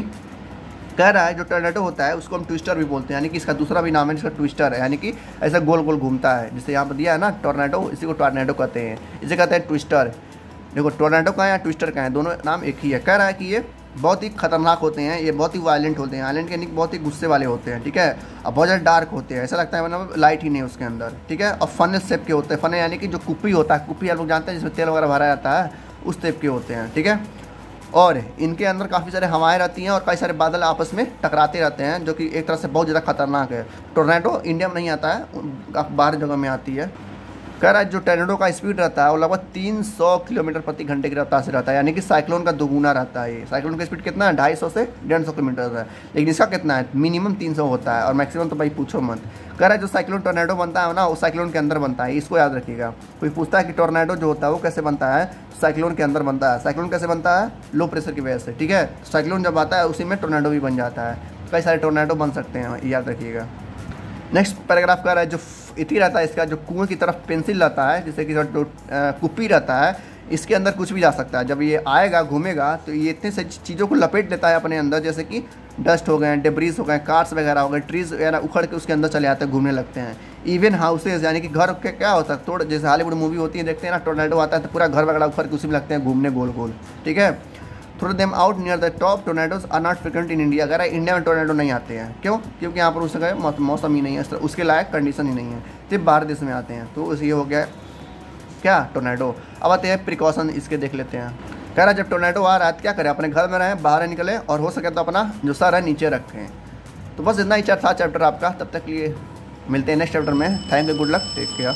कह रहा है जो टॉर्नेडो होता है उसको हम ट्विस्टर भी बोलते हैं, यानी कि इसका दूसरा भी नाम है जिसका ट्विस्टर है, यानी कि ऐसा गोल गोल घूमता है, जिससे यहाँ पर दिया है ना टॉर्नेडो, इसी को टॉर्नेडो कहते हैं, इसे कहते हैं ट्विस्टर। देखो टॉर्नेडो का है या ट्विस्टर का है, दोनों नाम एक ही है। कह रहा है कि ये बहुत ही खतरनाक होते हैं, ये बहुत ही वायलेंट होते हैं, वायलेंट यानी कि बहुत ही गुस्से वाले होते हैं, ठीक है। और बहुत ज़्यादा डार्क होते हैं, ऐसा लगता है मतलब लाइट ही नहीं उसके अंदर, ठीक है। और फनल शेप के होते हैं, फनल यानी कि जो कुप्पी होता है, कुप्पी आप लोग जानते हैं जिसमें तेल वगैरह भरा जाता है, उस टाइप के होते हैं, ठीक है। और इनके अंदर काफ़ी सारे हवाएं रहती हैं और कई सारे बादल आपस में टकराते रहते हैं, जो कि एक तरह से बहुत ज़्यादा खतरनाक है। टोर्नेडो इंडिया में नहीं आता है, बाहर जगह में आती है। कह रहा है जो टोर्नेडो का स्पीड रहता है वो लगभग 300 किलोमीटर प्रति घंटे की रफ्तार से रहता है, यानी कि साइक्लोन का दोगुना रहता है। ये साइक्लोन का स्पीड कितना है, 250 से 150 किलोमीटर है, लेकिन इसका कितना है, मिनिमम 300 होता है और मैक्सिमम तो भाई पूछो मत। कह रहा है जो साइक्लोन टोर्नेडो बनता है ना वो साइक्लोन के अंदर बनता है, इसको याद रखिएगा। कोई पूछता है कि टोर्नेडो जो होता है वो कैसे बनता है, साइक्लोन के अंदर बनता है। साइक्लोन कैसे बनता है, लो प्रेशर की वजह से, ठीक है। साइक्लोन जब आता है उसी में टोर्नेडो भी बन जाता है, कई सारे टोर्नेडो बन सकते हैं, याद रखिएगा। नेक्स्ट पैराग्राफ कह रहा है जो इति रहता है इसका, जो कुएं की तरफ पेंसिल रहता है, जैसे कि जो कुप्पी रहता है, इसके अंदर कुछ भी जा सकता है। जब ये आएगा घूमेगा तो ये इतने से चीज़ों को लपेट लेता है अपने अंदर, जैसे कि डस्ट हो गए, डेब्रीज हो गए, कार्स वगैरह हो गए, ट्रीज वगैरह उखड़ के उसके अंदर चले आते हैं, घूमने लगते हैं। इवन हाउसेज यानी कि घर के क्या होता है, थोड़ा जैसे हॉलीवुड मूवी होती है देखते हैं ना, टोर्नेडो आता है तो पूरा घर वगैरह उखड़ के उसी में लगते हैं घूमने गोल गोल, ठीक है। Throw them out near the top, tornadoes are not frequent in India. अगर इंडिया में टोर्नेडो नहीं आते हैं, क्यों? क्योंकि यहाँ पर उसका मौसम ही नहीं है, उसके लायक कंडीशन ही नहीं है, सिर्फ बाहर देश में आते हैं। तो ये हो गया क्या, टोर्नेडो। अब आते हैं प्रिकॉशन, इसके देख लेते हैं। कह रहा जब टोर्नेडो आ रहा है क्या करें, अपने घर में रहें, बाहर निकले और हो सके तो अपना जो सर है नीचे रखें। तो बस इतना ही था चैप्टर आपका। तब तक के लिए मिलते हैं नेक्स्ट चैप्टर में। Thank you, good luck, take care.